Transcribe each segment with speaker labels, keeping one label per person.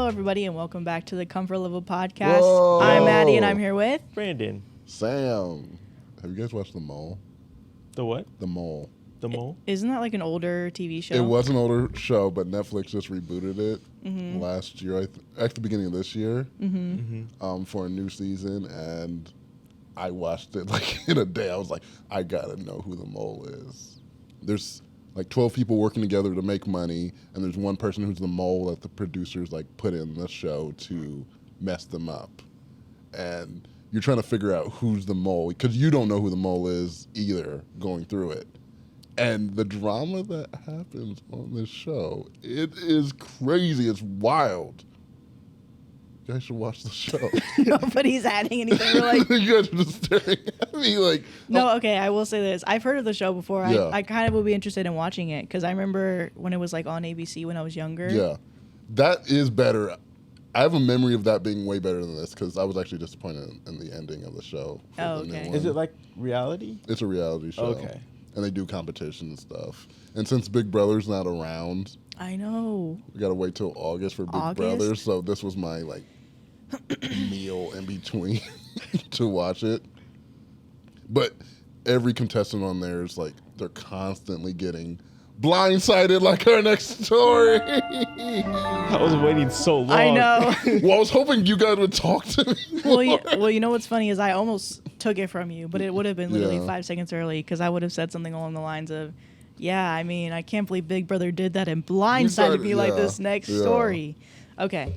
Speaker 1: everybody, and welcome back to the Comfort Level Podcast.
Speaker 2: Whoa.
Speaker 1: I'm Maddie, and I'm here with
Speaker 3: Brandon.
Speaker 2: Sam. Have you guys watched The Mole?
Speaker 3: The what?
Speaker 2: The Mole.
Speaker 3: The Mole?
Speaker 1: Isn't that like an older TV show?
Speaker 2: It was an older show, but Netflix just rebooted it last year, at the beginning of this year, for a new season, and I watched it like in a day. I was like, I gotta know who the mole is. There's like 12 people working together to make money, and there's one person who's the mole that the producers like put in the show to mess them up. And you're trying to figure out who's the mole, because you don't know who the mole is either going through it. And the drama that happens on this show, it is crazy. It's wild. You guys should watch the show.
Speaker 1: Nobody's adding anything. We're like,
Speaker 2: you guys are just staring at me like...
Speaker 1: no, okay, I will say this. I've heard of the show before.
Speaker 2: Yeah.
Speaker 1: I kind of would be interested in watching it, because I remember when it was like on ABC when I was younger.
Speaker 2: Yeah. That is better. I have a memory of that being way better than this, because I was actually disappointed in the ending of the show.
Speaker 1: Oh,
Speaker 2: the new
Speaker 1: okay.
Speaker 2: one.
Speaker 3: Is it like reality?
Speaker 2: It's a reality show.
Speaker 3: Okay.
Speaker 2: And they do competition and stuff. And since Big Brother's not around,
Speaker 1: I know.
Speaker 2: we got to wait till August for Big Brother. So this was my like meal in between to watch it. But every contestant on there is like, they're constantly getting blindsided like our next story.
Speaker 3: I was waiting so long.
Speaker 1: I know.
Speaker 2: Well, I was hoping you guys would talk to me.
Speaker 1: Well, you know what's funny is I almost took it from you, but it would have been literally
Speaker 2: Yeah.
Speaker 1: 5 seconds early, because I would have said something along the lines of, yeah, I mean, I can't believe Big Brother did that and blindsided me like this next story. Okay.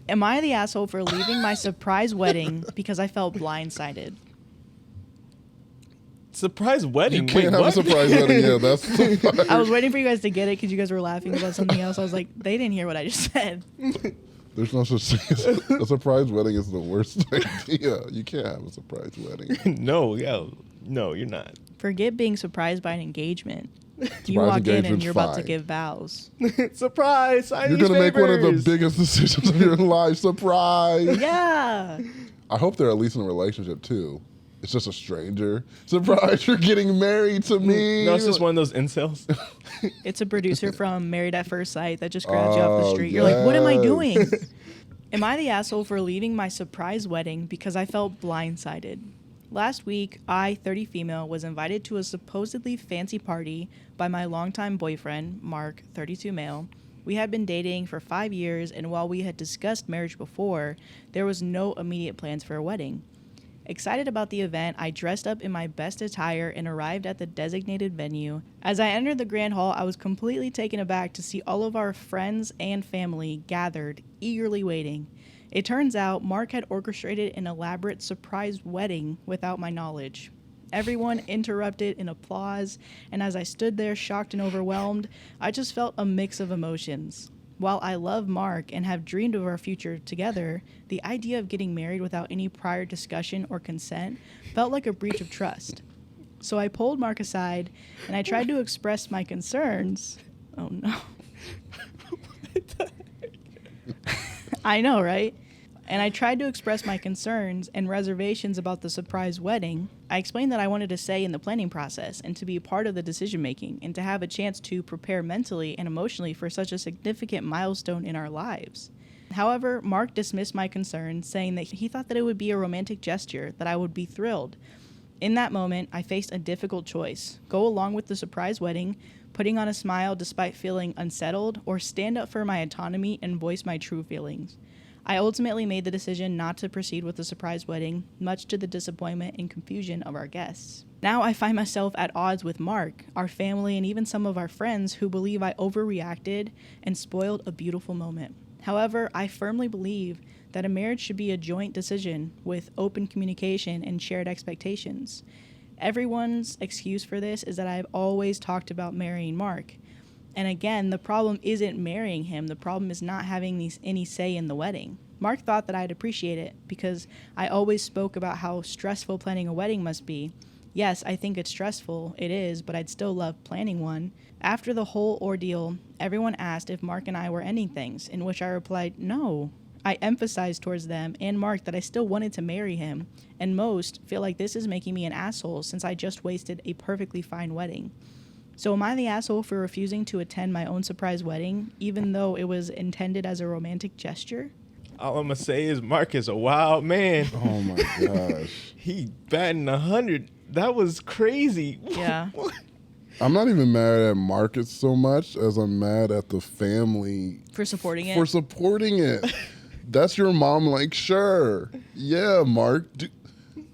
Speaker 1: Am I the asshole for leaving my surprise wedding because I felt blindsided?
Speaker 3: Surprise wedding?
Speaker 2: You can't
Speaker 3: Wait,
Speaker 2: have
Speaker 3: what?
Speaker 2: a surprise wedding. Yeah, that's surprise.
Speaker 1: I was waiting for you guys to get it because you guys were laughing about something else. I was like, they didn't hear what I just said.
Speaker 2: There's no such thing as a surprise wedding is the worst idea. You can't have a surprise wedding.
Speaker 3: No, you're not.
Speaker 1: Forget being surprised by an engagement. You
Speaker 2: Surprise
Speaker 1: walk in and
Speaker 2: engagement's
Speaker 1: you're about to
Speaker 2: fine.
Speaker 1: give vows.
Speaker 3: Surprise! Sign
Speaker 2: You're
Speaker 3: these
Speaker 2: going to make one of the
Speaker 3: favors.
Speaker 2: biggest decisions of your life. Surprise.
Speaker 1: Yeah.
Speaker 2: I hope they're at least in a relationship, too. It's just a stranger. Surprise, you're getting married to me.
Speaker 3: No, it's just one of those incels.
Speaker 1: It's a producer from Married at First Sight that just grabs you off the street. You're like,
Speaker 2: yes.
Speaker 1: what am I doing? Am I the asshole for leaving my surprise wedding because I felt blindsided? Last week, I, 30 female, was invited to a supposedly fancy party by my longtime boyfriend, Mark, 32 male. We had been dating for 5 years, and while we had discussed marriage before, there was no immediate plans for a wedding. Excited about the event, I dressed up in my best attire and arrived at the designated venue. As I entered the grand hall, I was completely taken aback to see all of our friends and family gathered, eagerly waiting. It turns out Mark had orchestrated an elaborate surprise wedding without my knowledge. Everyone interrupted in applause, and as I stood there shocked and overwhelmed, I just felt a mix of emotions. While I love Mark and have dreamed of our future together, the idea of getting married without any prior discussion or consent felt like a breach of trust. So I pulled Mark aside and I tried to express my concerns. Oh no. I know, right? And I tried to express my concerns and reservations about the surprise wedding. I explained that I wanted to say in the planning process and to be a part of the decision making and to have a chance to prepare mentally and emotionally for such a significant milestone in our lives. However, Mark dismissed my concerns, saying that he thought that it would be a romantic gesture, that I would be thrilled. In that moment, I faced a difficult choice: go along with the surprise wedding, putting on a smile despite feeling unsettled, or stand up for my autonomy and voice my true feelings. I ultimately made the decision not to proceed with the surprise wedding, much to the disappointment and confusion of our guests. Now I find myself at odds with Mark, our family, and even some of our friends who believe I overreacted and spoiled a beautiful moment. However, I firmly believe that a marriage should be a joint decision with open communication and shared expectations. Everyone's excuse for this is that I've always talked about marrying Mark. And again, the problem isn't marrying him. The problem is not having any say in the wedding. Mark thought that I'd appreciate it because I always spoke about how stressful planning a wedding must be. Yes, I think it's stressful. It is, but I'd still love planning one. After the whole ordeal, everyone asked if Mark and I were ending things, in which I replied, no. I emphasized towards them and Mark that I still wanted to marry him, and most feel like this is making me an asshole since I just wasted a perfectly fine wedding. So am I the asshole for refusing to attend my own surprise wedding, even though it was intended as a romantic gesture?
Speaker 3: All I'm gonna say is Mark is a wild man.
Speaker 2: Oh my gosh.
Speaker 3: He batting 100. That was crazy.
Speaker 1: Yeah.
Speaker 2: I'm not even mad at Marcus so much as I'm mad at the family
Speaker 1: For supporting it?
Speaker 2: for supporting it. That's your mom, like, sure. Yeah, Mark.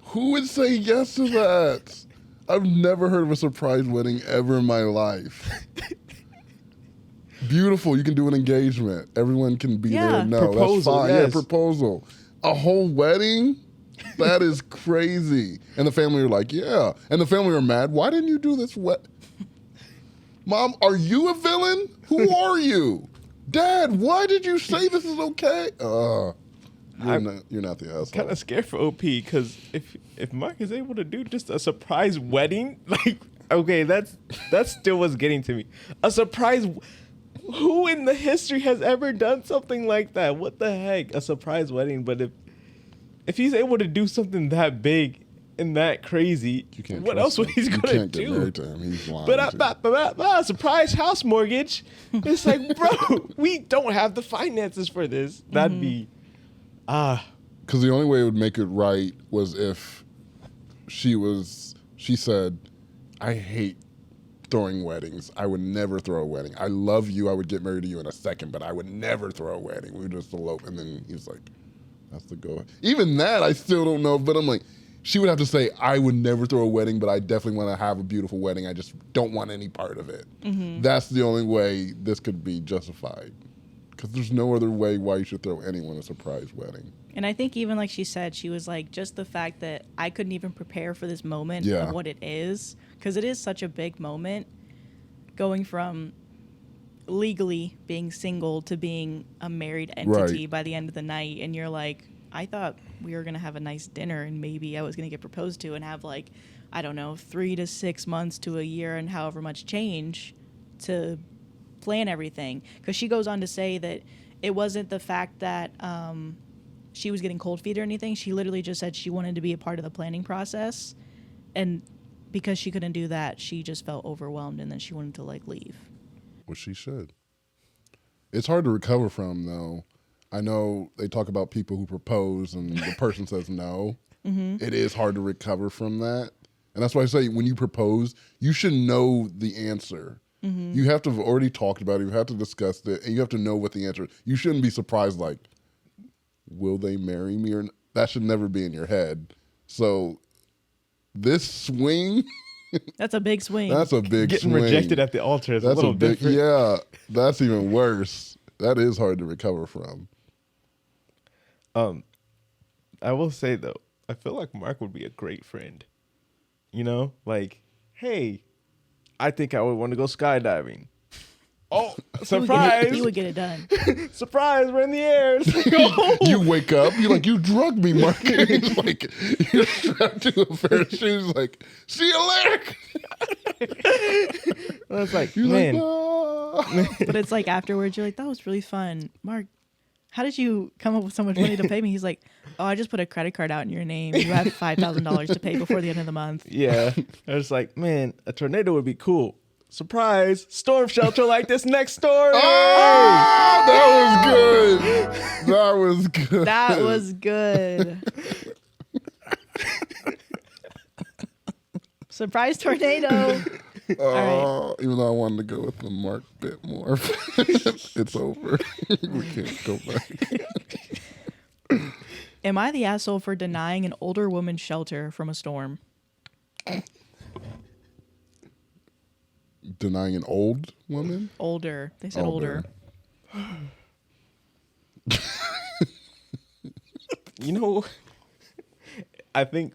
Speaker 2: Who would say yes to that? I've never heard of a surprise wedding ever in my life. Beautiful. You can do an engagement. Everyone can be
Speaker 1: Yeah.
Speaker 2: there. No,
Speaker 3: Proposal,
Speaker 2: that's fine.
Speaker 3: yes.
Speaker 2: Yeah, proposal. A whole wedding? That is crazy. And the family are like, yeah. And the family are mad. Why didn't you do this? Mom, are you a villain? Who are you? Dad, why did you say this is okay? You're not the asshole.
Speaker 3: Kind of scared for OP because if Mark is able to do just a surprise wedding, like, okay, that's still what's getting to me. A surprise. Who in the history has ever done something like that? What the heck? A surprise wedding. But if he's able to do something that big and that crazy,
Speaker 2: You can't
Speaker 3: what
Speaker 2: trust
Speaker 3: else would
Speaker 2: him.
Speaker 3: he's
Speaker 2: You
Speaker 3: gonna
Speaker 2: can't get
Speaker 3: do?
Speaker 2: married to him. He's lying.
Speaker 3: But surprise house mortgage. It's like, bro, we don't have the finances for this. That'd be
Speaker 2: Because the only way it would make it right was if she said, I hate throwing weddings. I would never throw a wedding. I love you. I would get married to you in a second, but I would never throw a wedding. We would just elope. And then he's like, that's the go. Even that, I still don't know. But I'm like, she would have to say, I would never throw a wedding, but I definitely want to have a beautiful wedding. I just don't want any part of it. That's the only way this could be justified. Because there's no other way why you should throw anyone a surprise wedding.
Speaker 1: And I think even like she said, she was like, just the fact that I couldn't even prepare for this moment of what it is. Because it is such a big moment, going from legally being single to being a married entity by the end of the night. And you're like, I thought we were going to have a nice dinner and maybe I was going to get proposed to and have like, I don't know, 3 to 6 months to a year and however much change to plan everything. Because she goes on to say that it wasn't the fact that she was getting cold feet or anything. She literally just said she wanted to be a part of the planning process. And because she couldn't do that, she just felt overwhelmed and then she wanted to like leave.
Speaker 2: Well, she should. It's hard to recover from, though. I know they talk about people who propose and the person says no. It is hard to recover from that. And that's why I say when you propose, you should know the answer. You have to have already talked about it. You have to discuss it. And you have to know what the answer is. You shouldn't be surprised like, will they marry me? Or that should never be in your head. So this swing...
Speaker 1: That's a big swing.
Speaker 2: That's a big
Speaker 3: getting
Speaker 2: swing.
Speaker 3: rejected at the altar is a little different.
Speaker 2: Yeah, that's even worse. That is hard to recover from.
Speaker 3: I will say though, I feel like Mark would be a great friend. You know, like, hey, I think I would want to go skydiving. Oh, surprise!
Speaker 1: He would get it done.
Speaker 3: Surprise! We're in the air. It's like, oh.
Speaker 2: You wake up, you're like, you drugged me, Mark. It's like, you're strapped to a parachute. It's like, see you later.
Speaker 3: I was like,
Speaker 2: You're
Speaker 3: man,
Speaker 2: like, "Ah."
Speaker 1: But it's like afterwards, you're like, that was really fun. Mark, how did you come up with so much money to pay me? He's like, oh, I just put a credit card out in your name. You have $5,000 to pay before the end of the month.
Speaker 3: yeah. I was like, man, a tornado would be cool. Surprise! Storm shelter like this next story.
Speaker 2: Oh, that was good. That was good.
Speaker 1: That was good. Surprise tornado. All
Speaker 2: Even though I wanted to go with the Mark bit more, it's over. We can't go back.
Speaker 1: Am I the asshole for denying an older woman shelter from a storm?
Speaker 2: Denying an old woman?
Speaker 1: Older. They said older.
Speaker 3: You know, I think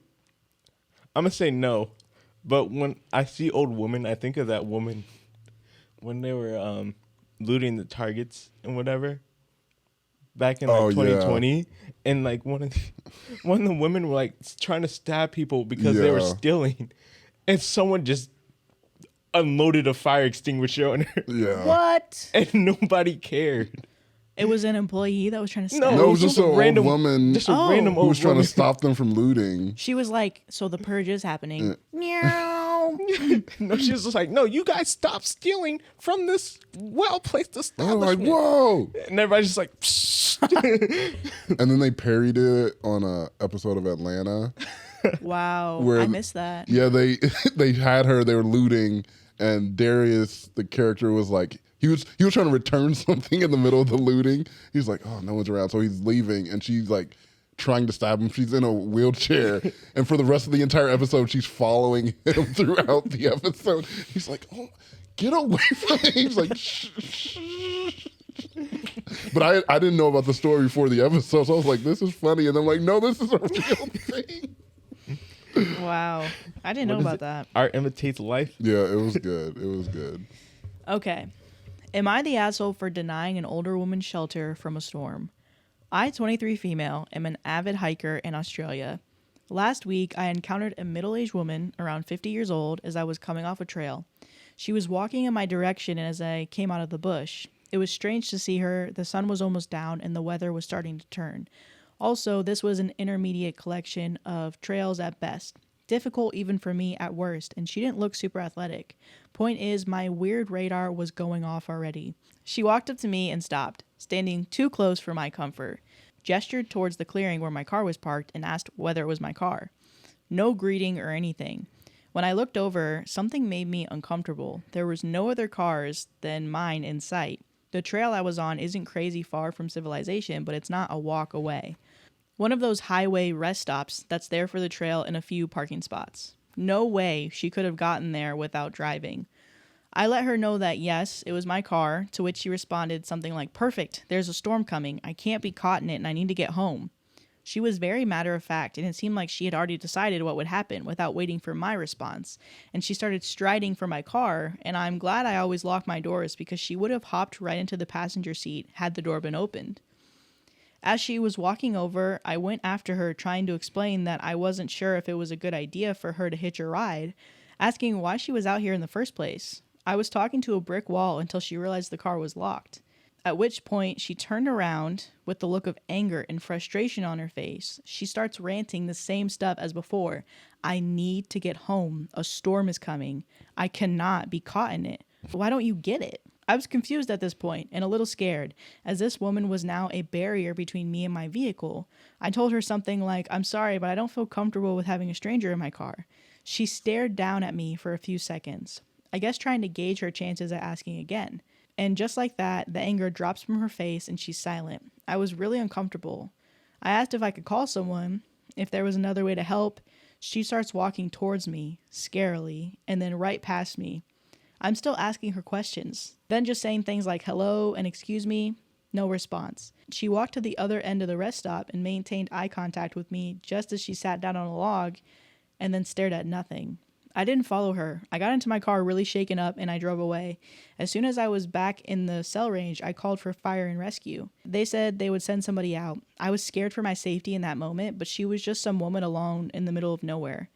Speaker 3: I'm gonna say no, but when I see old woman, I think of that woman when they were looting the Targets and whatever back in like 2020, and like one of the women were like trying to stab people because they were stealing, and someone just unloaded a fire extinguisher on her.
Speaker 2: Yeah.
Speaker 1: What?
Speaker 3: And nobody cared.
Speaker 1: It was an employee that was trying to stab.
Speaker 2: No, it was just an old woman
Speaker 3: Just a random
Speaker 2: who
Speaker 3: old
Speaker 2: was trying
Speaker 3: woman.
Speaker 2: to stop them from looting.
Speaker 1: She was like, so the purge is happening. Meow.
Speaker 2: home.
Speaker 3: No, she was just like, no, you guys stop stealing from this well-placed
Speaker 2: I'm
Speaker 3: establishment.
Speaker 2: like, whoa.
Speaker 3: And everybody's just like, psh.
Speaker 2: And then they parodied it on a episode of Atlanta.
Speaker 1: Wow.
Speaker 2: Where-
Speaker 1: I missed that.
Speaker 2: Yeah, they had her. They were looting, and Darius, the character, was like, he was trying to return something in the middle of the looting. He's like, oh, no one's around, so he's leaving, and she's like trying to stab him. She's in a wheelchair, and for the rest of the entire episode, she's following him throughout the episode. He's like, oh, get away from me. He's like, shh, shh. But I didn't know about the story before the episode, so I was like, this is funny, and I'm like, no, this is a real thing.
Speaker 1: Wow. I didn't know
Speaker 3: What is
Speaker 1: about
Speaker 3: it?
Speaker 1: that.
Speaker 3: Art imitates life.
Speaker 2: Yeah, it was good. It was good.
Speaker 1: Okay. Am I the asshole for denying an older woman shelter from a storm? I, 23 female, am an avid hiker in Australia. Last week, I encountered a middle-aged woman around 50 years old as I was coming off a trail. She was walking in my direction as I came out of the bush. It was strange to see her. The sun was almost down and the weather was starting to turn. Also, this was an intermediate collection of trails at best. Difficult even for me at worst, and she didn't look super athletic. Point is, my weird radar was going off already. She walked up to me and stopped, standing too close for my comfort. Gestured towards the clearing where my car was parked and asked whether it was my car. No greeting or anything. When I looked over, something made me uncomfortable. There was no other cars than mine in sight. The trail I was on isn't crazy far from civilization, but it's not a walk away. One of those highway rest stops that's there for the trail and a few parking spots. No way she could have gotten there without driving. I let her know that yes, it was my car, to which she responded something like, perfect, there's a storm coming, I can't be caught in it and I need to get home. She was very matter of fact, and it seemed like she had already decided what would happen without waiting for my response. And she started striding for my car, and I'm glad I always lock my doors because she would have hopped right into the passenger seat had the door been opened. As she was walking over, I went after her trying to explain that I wasn't sure if it was a good idea for her to hitch a ride, asking why she was out here in the first place. I was talking to a brick wall until she realized the car was locked. At which point, she turned around with the look of anger and frustration on her face. She starts ranting the same stuff as before. I need to get home. A storm is coming. I cannot be caught in it. Why don't you get it? I was confused at this point and a little scared, as this woman was now a barrier between me and my vehicle. I told her something like, I'm sorry, but I don't feel comfortable with having a stranger in my car. She stared down at me for a few seconds, I guess trying to gauge her chances at asking again. And just like that, the anger drops from her face and she's silent. I was really uncomfortable. I asked if I could call someone, if there was another way to help. She starts walking towards me, scarily, and then right past me. I'm still asking her questions, then just saying things like hello and excuse me. No response. She walked to the other end of the rest stop and maintained eye contact with me just as she sat down on a log and then stared at nothing. I didn't follow her. I got into my car really shaken up and I drove away. As soon as I was back in the cell range, I called for fire and rescue. They said they would send somebody out. I was scared for my safety in that moment, but she was just some woman alone in the middle of nowhere.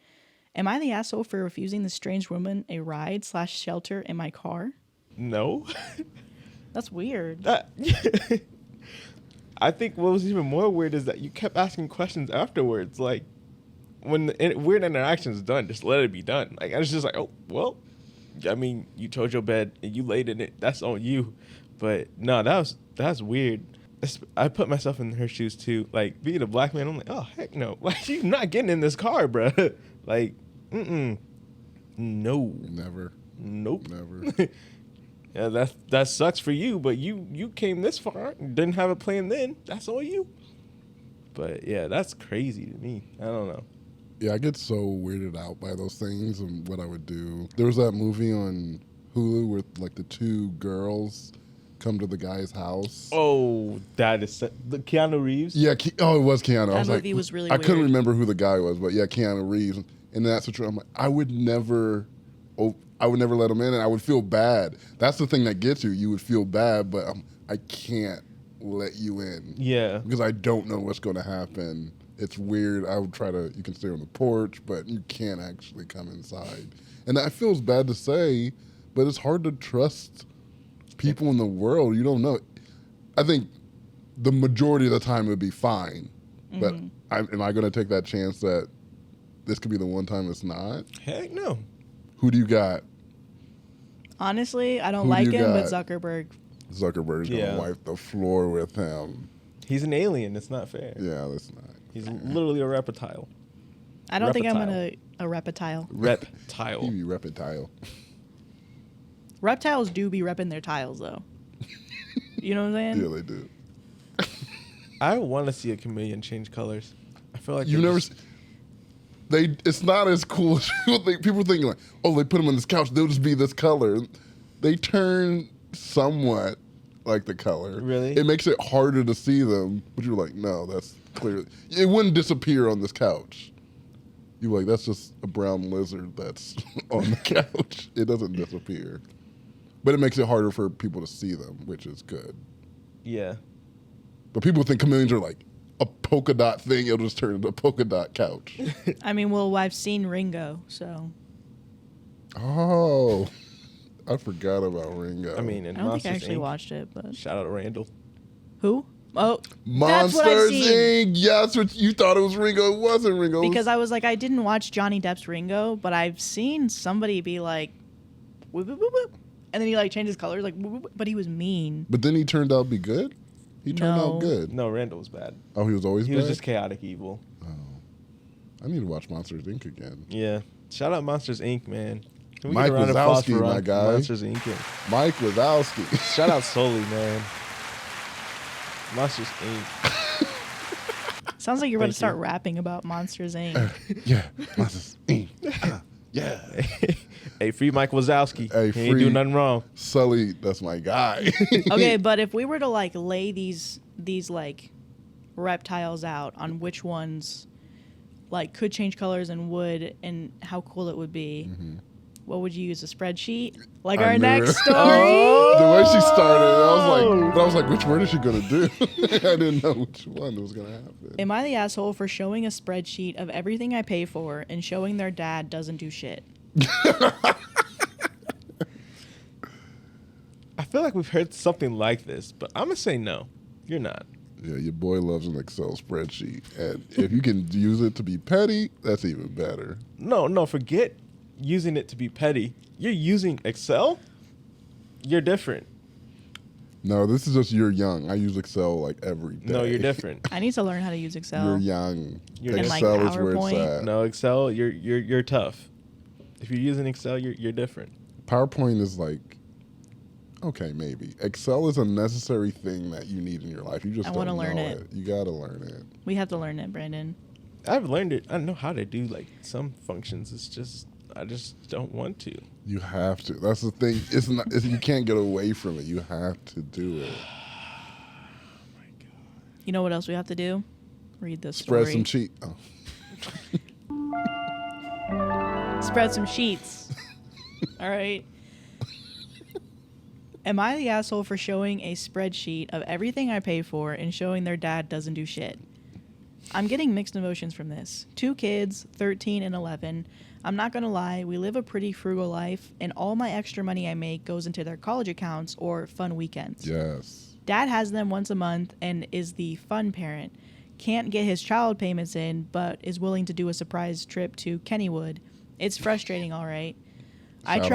Speaker 1: Am I the asshole for refusing this strange woman a ride/shelter in my car?
Speaker 3: No.
Speaker 1: That's weird.
Speaker 3: I think what was even more weird is that you kept asking questions afterwards. Like, when the weird interaction is done, just let it be done. Like, I was just like, oh, well, I mean, you chose your bed and you laid in it. That's on you. But no, that's weird. I put myself in her shoes too. Like, being a black man, I'm like, oh heck no, like you're not getting in this car, bro. Like, no,
Speaker 2: Never.
Speaker 3: nope,
Speaker 2: Never.
Speaker 3: Yeah, that sucks for you, but you came this far, didn't have a plan then. That's on you. But yeah, that's crazy to me. I don't know.
Speaker 2: Yeah, I get so weirded out by those things and what I would do. There was that movie on Hulu where like the two girls come to the guy's house.
Speaker 3: Oh, that is the Keanu Reeves.
Speaker 2: Yeah, it was Keanu. I was
Speaker 1: movie
Speaker 2: like,
Speaker 1: was really
Speaker 2: I couldn't
Speaker 1: weird.
Speaker 2: remember who the guy was, but yeah, Keanu Reeves. And that's the truth. I'm like, I would never let him in, and I would feel bad. That's the thing that gets you. You would feel bad, but I can't let you in.
Speaker 3: Yeah.
Speaker 2: Because I don't know what's going to happen. It's weird. I would you can stay on the porch, but you can't actually come inside. And that feels bad to say, but it's hard to trust people in the world. You don't know. I think the majority of the time it would be fine. But am I going to take that chance that this could be the one time it's not?
Speaker 3: Heck no.
Speaker 2: Who do you got?
Speaker 1: Honestly, I don't
Speaker 2: Who do
Speaker 1: like
Speaker 2: you
Speaker 1: him, but
Speaker 2: got?
Speaker 1: Zuckerberg.
Speaker 2: Zuckerberg's
Speaker 3: Yeah.
Speaker 2: gonna wipe the floor with him.
Speaker 3: He's an alien. It's not fair.
Speaker 2: Yeah, that's not.
Speaker 3: He's literally a reptile.
Speaker 1: I don't think I'm
Speaker 3: Reptile.
Speaker 1: a reptile.
Speaker 3: Reptile.
Speaker 2: He be reptile.
Speaker 1: Reptiles do be repping their tiles, though. You know what I'm saying?
Speaker 2: Yeah, they do.
Speaker 3: I want to see a chameleon change colors. I feel like
Speaker 2: You
Speaker 3: they're
Speaker 2: never.
Speaker 3: just-
Speaker 2: It's not as cool as people think. People think like, oh, they put them on this couch, they'll just be this color. They turn somewhat like the color.
Speaker 3: Really?
Speaker 2: It makes it harder to see them, but you're like, no, that's clearly. It wouldn't disappear on this couch. You're like, that's just a brown lizard that's on the couch. It doesn't disappear. But it makes it harder for people to see them, which is good.
Speaker 3: Yeah.
Speaker 2: But people think chameleons are like a polka dot thing. It'll just turn into a polka dot couch.
Speaker 1: I mean, well, I've seen Ringo, so
Speaker 2: Oh, I forgot about Ringo.
Speaker 3: I mean,
Speaker 1: I
Speaker 3: in
Speaker 1: don't think I
Speaker 3: Monsters
Speaker 1: actually
Speaker 3: Inc.
Speaker 1: watched it. But
Speaker 3: Shout out to Randall.
Speaker 1: who? Oh, that's
Speaker 2: Monsters
Speaker 1: what I've seen.
Speaker 2: Inc. Yeah, that's what you thought it was Ringo. It wasn't Ringo.
Speaker 1: Because I was like, I didn't watch Johnny Depp's Ringo, but I've seen somebody be like, whoop, whoop, whoop, whoop. And then he like changed his colors, like, whoop, whoop, but he was mean.
Speaker 2: But then he turned out to be good. He turned
Speaker 1: No.
Speaker 2: out good.
Speaker 3: No, Randall was bad.
Speaker 2: Oh, he was always
Speaker 3: He
Speaker 2: bad.
Speaker 3: was just chaotic evil.
Speaker 2: I need to watch Monsters Inc. again.
Speaker 3: Yeah. Shout out Monsters Inc. Man. Can we
Speaker 2: Mike
Speaker 3: get a round of applause
Speaker 2: Wazowski,
Speaker 3: for
Speaker 2: my guy.
Speaker 3: Monsters Inc. And
Speaker 2: Mike Wazowski.
Speaker 3: shout out Sully, man. Monsters Inc.
Speaker 1: Sounds like you're about to
Speaker 3: Thank
Speaker 1: start
Speaker 3: you.
Speaker 1: rapping about Monsters Inc.
Speaker 2: Yeah, Monsters Inc. Yeah.
Speaker 3: Hey, free Mike Wazowski.
Speaker 2: Hey,
Speaker 3: he ain't
Speaker 2: free-
Speaker 3: do nothing wrong.
Speaker 2: Sully, that's my guy.
Speaker 1: Okay, but if we were to like lay these like reptiles out on which ones like could change colors and would and how cool it would be, what would you use? A spreadsheet? Like
Speaker 2: I
Speaker 1: our
Speaker 2: knew
Speaker 1: next
Speaker 2: it.
Speaker 1: story?
Speaker 2: The way she started, I was like, which word is she gonna do? I didn't know which one was gonna happen.
Speaker 1: Am I the asshole for showing a spreadsheet of everything I pay for and showing their dad doesn't do shit?
Speaker 3: I feel like we've heard something like this, but I'm going to say no. You're not.
Speaker 2: Yeah, your boy loves an Excel spreadsheet, and if you can use it to be petty, that's even better.
Speaker 3: No, forget using it to be petty. You're using Excel? You're different.
Speaker 2: No, this is just you're young. I use Excel like every day.
Speaker 3: No, you're different.
Speaker 1: I need to learn how to use Excel.
Speaker 2: You're young.
Speaker 3: You're
Speaker 1: And, like,
Speaker 2: Excel is where it's
Speaker 1: PowerPoint.
Speaker 2: at.
Speaker 3: No, Excel, you're tough. If you're using Excel, you're different.
Speaker 2: PowerPoint is like, okay, maybe. Excel is a necessary thing that you need in your life. You just
Speaker 1: I
Speaker 2: don't
Speaker 1: wanna
Speaker 2: know
Speaker 1: learn
Speaker 2: it.
Speaker 1: it.
Speaker 2: You gotta learn it.
Speaker 1: We have to learn it, Brandon.
Speaker 3: I've learned it. I know how to do like some functions. It's just I just don't want to.
Speaker 2: You have to. That's the thing. It's not. You can't get away from it. You have to do it.
Speaker 1: You know what else we have to do? Read this
Speaker 2: Spread
Speaker 1: story.
Speaker 2: some cheat. Oh.
Speaker 1: Spread some sheets. All right. Am I the asshole for showing a spreadsheet of everything I pay for and showing their dad doesn't do shit? I'm getting mixed emotions from this. 2 kids, 13 and 11. I'm not going to lie, we live a pretty frugal life, and all my extra money I make goes into their college accounts or fun weekends.
Speaker 2: Yes.
Speaker 1: Dad has them once a month and is the fun parent. Can't get his child payments in, but is willing to do a surprise trip to Kennywood. It's frustrating, all right.
Speaker 2: Shout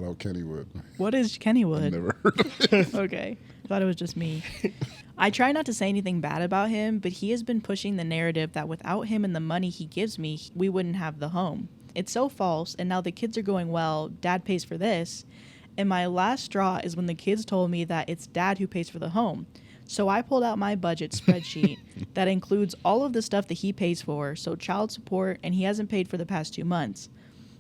Speaker 2: out Kennywood.
Speaker 1: What is Kennywood?
Speaker 2: Never heard of it.
Speaker 1: Okay. Thought it was just me. I try not to say anything bad about him, but he has been pushing the narrative that without him and the money he gives me, we wouldn't have the home. It's so false, and now the kids are going, well, Dad pays for this. And my last straw is when the kids told me that it's Dad who pays for the home. So I pulled out my budget spreadsheet that includes all of the stuff that he pays for, so child support, and he hasn't paid for the past 2 months.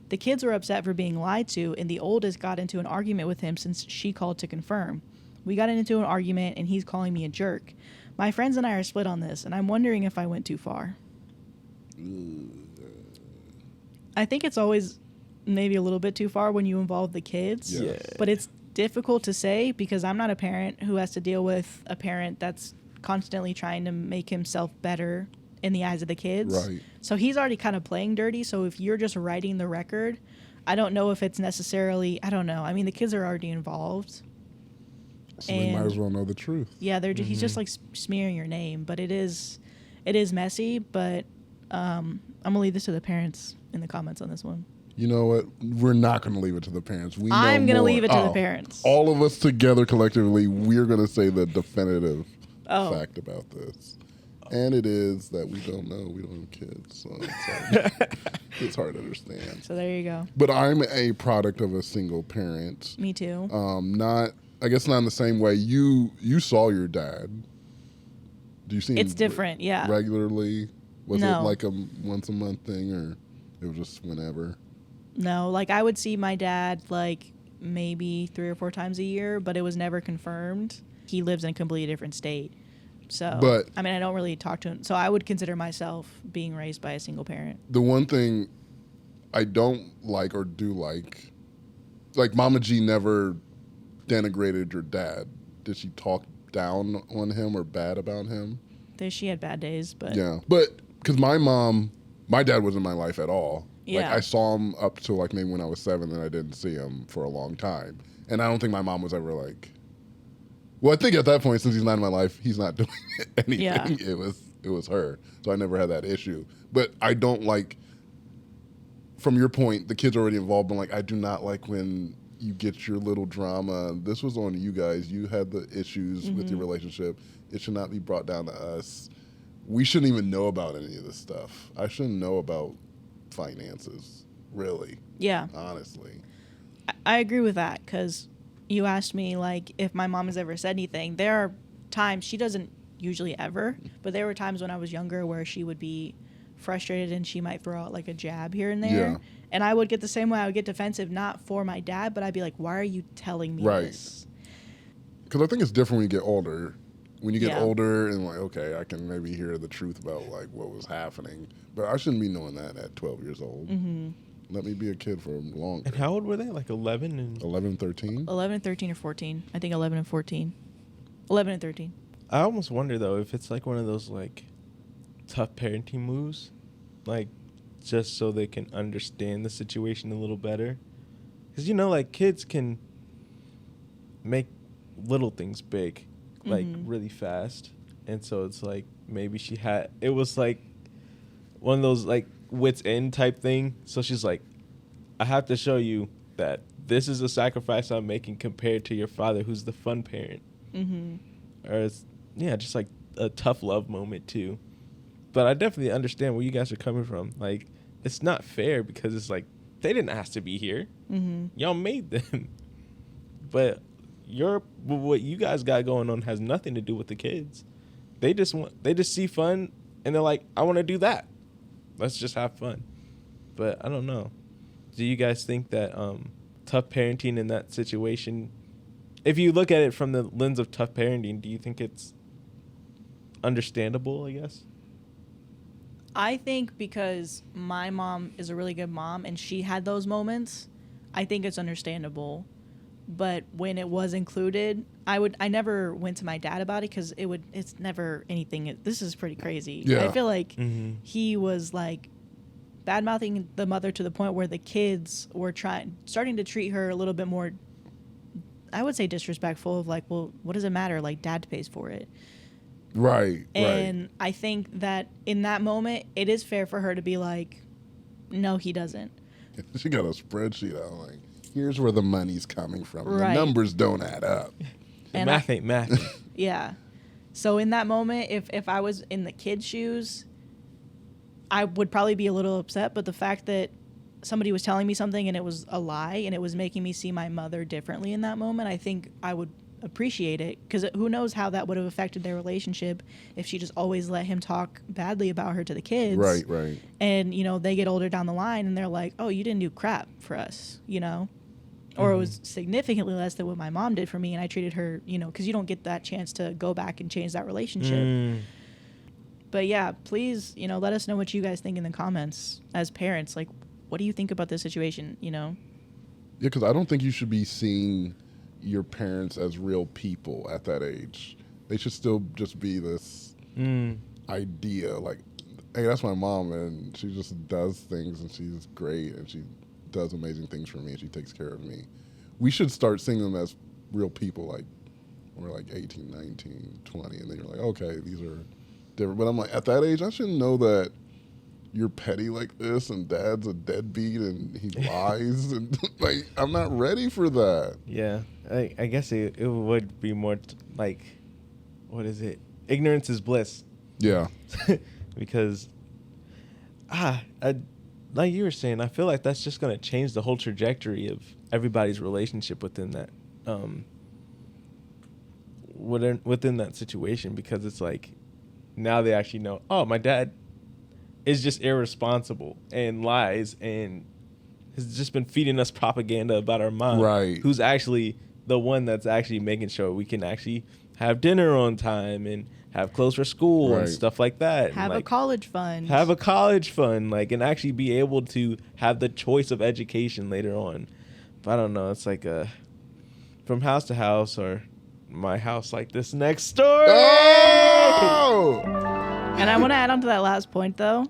Speaker 1: The kids were upset for being lied to, and the oldest got into an argument with him since she called to confirm. We got into an argument, and he's calling me a jerk. My friends and I are split on this, and I'm wondering if I went too far. I think it's always maybe a little bit too far when you involve the kids.
Speaker 2: Yeah.
Speaker 1: But it's difficult to say because I'm not a parent who has to deal with a parent that's constantly trying to make himself better in the eyes of the kids.
Speaker 2: Right.
Speaker 1: So he's already kind of playing dirty. So if you're just writing the record, I don't know if it's necessarily, I don't know. I mean, the kids are already involved.
Speaker 2: So they might
Speaker 1: And-
Speaker 2: as well know the truth.
Speaker 1: Yeah, he's just like smearing your name, but it is messy, but I'm going to leave this to the parents in the comments on this one.
Speaker 2: You know what? We're not going to leave it to the parents. We know
Speaker 1: I'm going to
Speaker 2: more.
Speaker 1: leave it to the parents.
Speaker 2: All of us together collectively, we're going to say the definitive fact about this. And it is that we don't know. We don't have kids. So it's hard to understand.
Speaker 1: So there you go.
Speaker 2: But I'm a product of a single parent.
Speaker 1: Me too.
Speaker 2: I guess not in the same way. You saw your dad. Do you see him?
Speaker 1: It's different, yeah.
Speaker 2: Regularly? Was
Speaker 1: No.
Speaker 2: it like a once a month thing, or it was just whenever?
Speaker 1: No, like I would see my dad like maybe 3 or 4 times a year, but it was never confirmed. He lives in a completely different state. So,
Speaker 2: But
Speaker 1: I mean, I don't really talk to him. So I would consider myself being raised by a single parent.
Speaker 2: the one thing I don't like or do like Mama G never denigrated your dad. Did she talk down on him or bad about him?
Speaker 1: She had bad days, but
Speaker 2: Yeah. But because my dad wasn't in my life at all.
Speaker 1: Yeah.
Speaker 2: Like I saw him up to like maybe when I was 7, and I didn't see him for a long time. And I don't think my mom was ever like, well, I think at that point, since he's not in my life, he's not doing anything.
Speaker 1: Yeah.
Speaker 2: It was her. So I never had that issue. But I don't like, from your point, the kids are already involved, but like I do not like when you get your little drama. This was on you guys. You had the issues with your relationship. It should not be brought down to us. We shouldn't even know about any of this stuff. I shouldn't know about finances, really.
Speaker 1: yeah,
Speaker 2: Honestly.
Speaker 1: I agree with that because you asked me like if my mom has ever said anything. There are times, she doesn't usually ever, but there were times when I was younger where she would be frustrated and she might throw out like a jab here and there.
Speaker 2: Yeah.
Speaker 1: And I would get the same way. I would get defensive, not for my dad, but I'd be like, why are you telling me
Speaker 2: Right.
Speaker 1: this?
Speaker 2: Because I think it's different when you get older. When you get
Speaker 1: Yeah.
Speaker 2: older and like, okay, I can maybe hear the truth about like what was happening, but I shouldn't be knowing that at 12 years old.
Speaker 1: Mm-hmm.
Speaker 2: Let me be a kid for longer.
Speaker 3: And how old were they? Like 11 and
Speaker 2: 11, 13?
Speaker 1: 11, 13, or 14. I think 11 and 14. 11 and 13.
Speaker 3: I almost wonder though if it's like one of those like tough parenting moves, like just so they can understand the situation a little better. Because like kids can make little things big, like really fast, and so it's like maybe it was like one of those like wits end type thing. So she's like, I have to show you that this is a sacrifice I'm making compared to your father, who's the fun parent.
Speaker 1: Mm-hmm.
Speaker 3: Or it's just like a tough love moment too. But I definitely understand where you guys are coming from. Like, it's not fair because it's like they didn't ask to be here.
Speaker 1: Mm-hmm.
Speaker 3: Y'all made them. But what you guys got going on has nothing to do with the kids. They just see fun and they're like, I want to do that. Let's just have fun. But I don't know. Do you guys think that tough parenting in that situation, if you look at it from the lens of tough parenting, do you think it's understandable, I guess?
Speaker 1: I think because my mom is a really good mom and she had those moments, I think it's understandable. But when it was included, I never went to my dad about it because it's never anything. This is pretty crazy.
Speaker 2: Yeah.
Speaker 1: I feel like he was like bad mouthing the mother to the point where the kids were starting to treat her a little bit more, I would say disrespectful, of like, well, what does it matter? Like, dad pays for it.
Speaker 2: Right.
Speaker 1: And I think that in that moment, it is fair for her to be like, no, he doesn't.
Speaker 2: She got a spreadsheet out like, here's where the money's coming from.
Speaker 1: Right.
Speaker 2: The numbers don't add up.
Speaker 1: And
Speaker 3: math ain't math.
Speaker 1: Yeah. So in that moment, if I was in the kid's shoes, I would probably be a little upset. But the fact that somebody was telling me something and it was a lie and it was making me see my mother differently in that moment, I think I would appreciate it, because who knows how that would have affected their relationship if she just always let him talk badly about her to the kids.
Speaker 2: Right.
Speaker 1: And, they get older down the line and they're like, oh, you didn't do crap for us, Or it was significantly less than what my mom did for me, and I treated her, because you don't get that chance to go back and change that relationship. But yeah, please, let us know what you guys think in the comments as parents. Like, what do you think about this situation, Yeah,
Speaker 2: because I don't think you should be seeing your parents as real people at that age. They should still just be this idea, like, hey, that's my mom, and she just does things, and she's great, and she does amazing things for me, and she takes care of me. We should start seeing them as real people, like, when we're like 18, 19, 20, and then you're like, okay, these are different. But I'm like, at that age, I shouldn't know that you're petty like this, and dad's a deadbeat, and he lies, and like I'm not ready for that.
Speaker 3: Yeah, I guess it would be more like, what is it? Ignorance is bliss.
Speaker 2: Yeah,
Speaker 3: Because, like you were saying, I feel like that's just gonna change the whole trajectory of everybody's relationship within that, within that situation. Because it's like, now they actually know, oh, my dad is just irresponsible and lies and has just been feeding us propaganda about our mom,
Speaker 2: right?
Speaker 3: Who's actually the one that's actually making sure we can actually have dinner on time and have clothes for school and stuff like that.
Speaker 1: Have
Speaker 3: and
Speaker 1: a college fund.
Speaker 3: Have a college fund, like, and actually be able to have the choice of education later on. But I don't know. It's like from house to house, or my house like this next story.
Speaker 2: Oh!
Speaker 1: And I want to add on to that last point, though.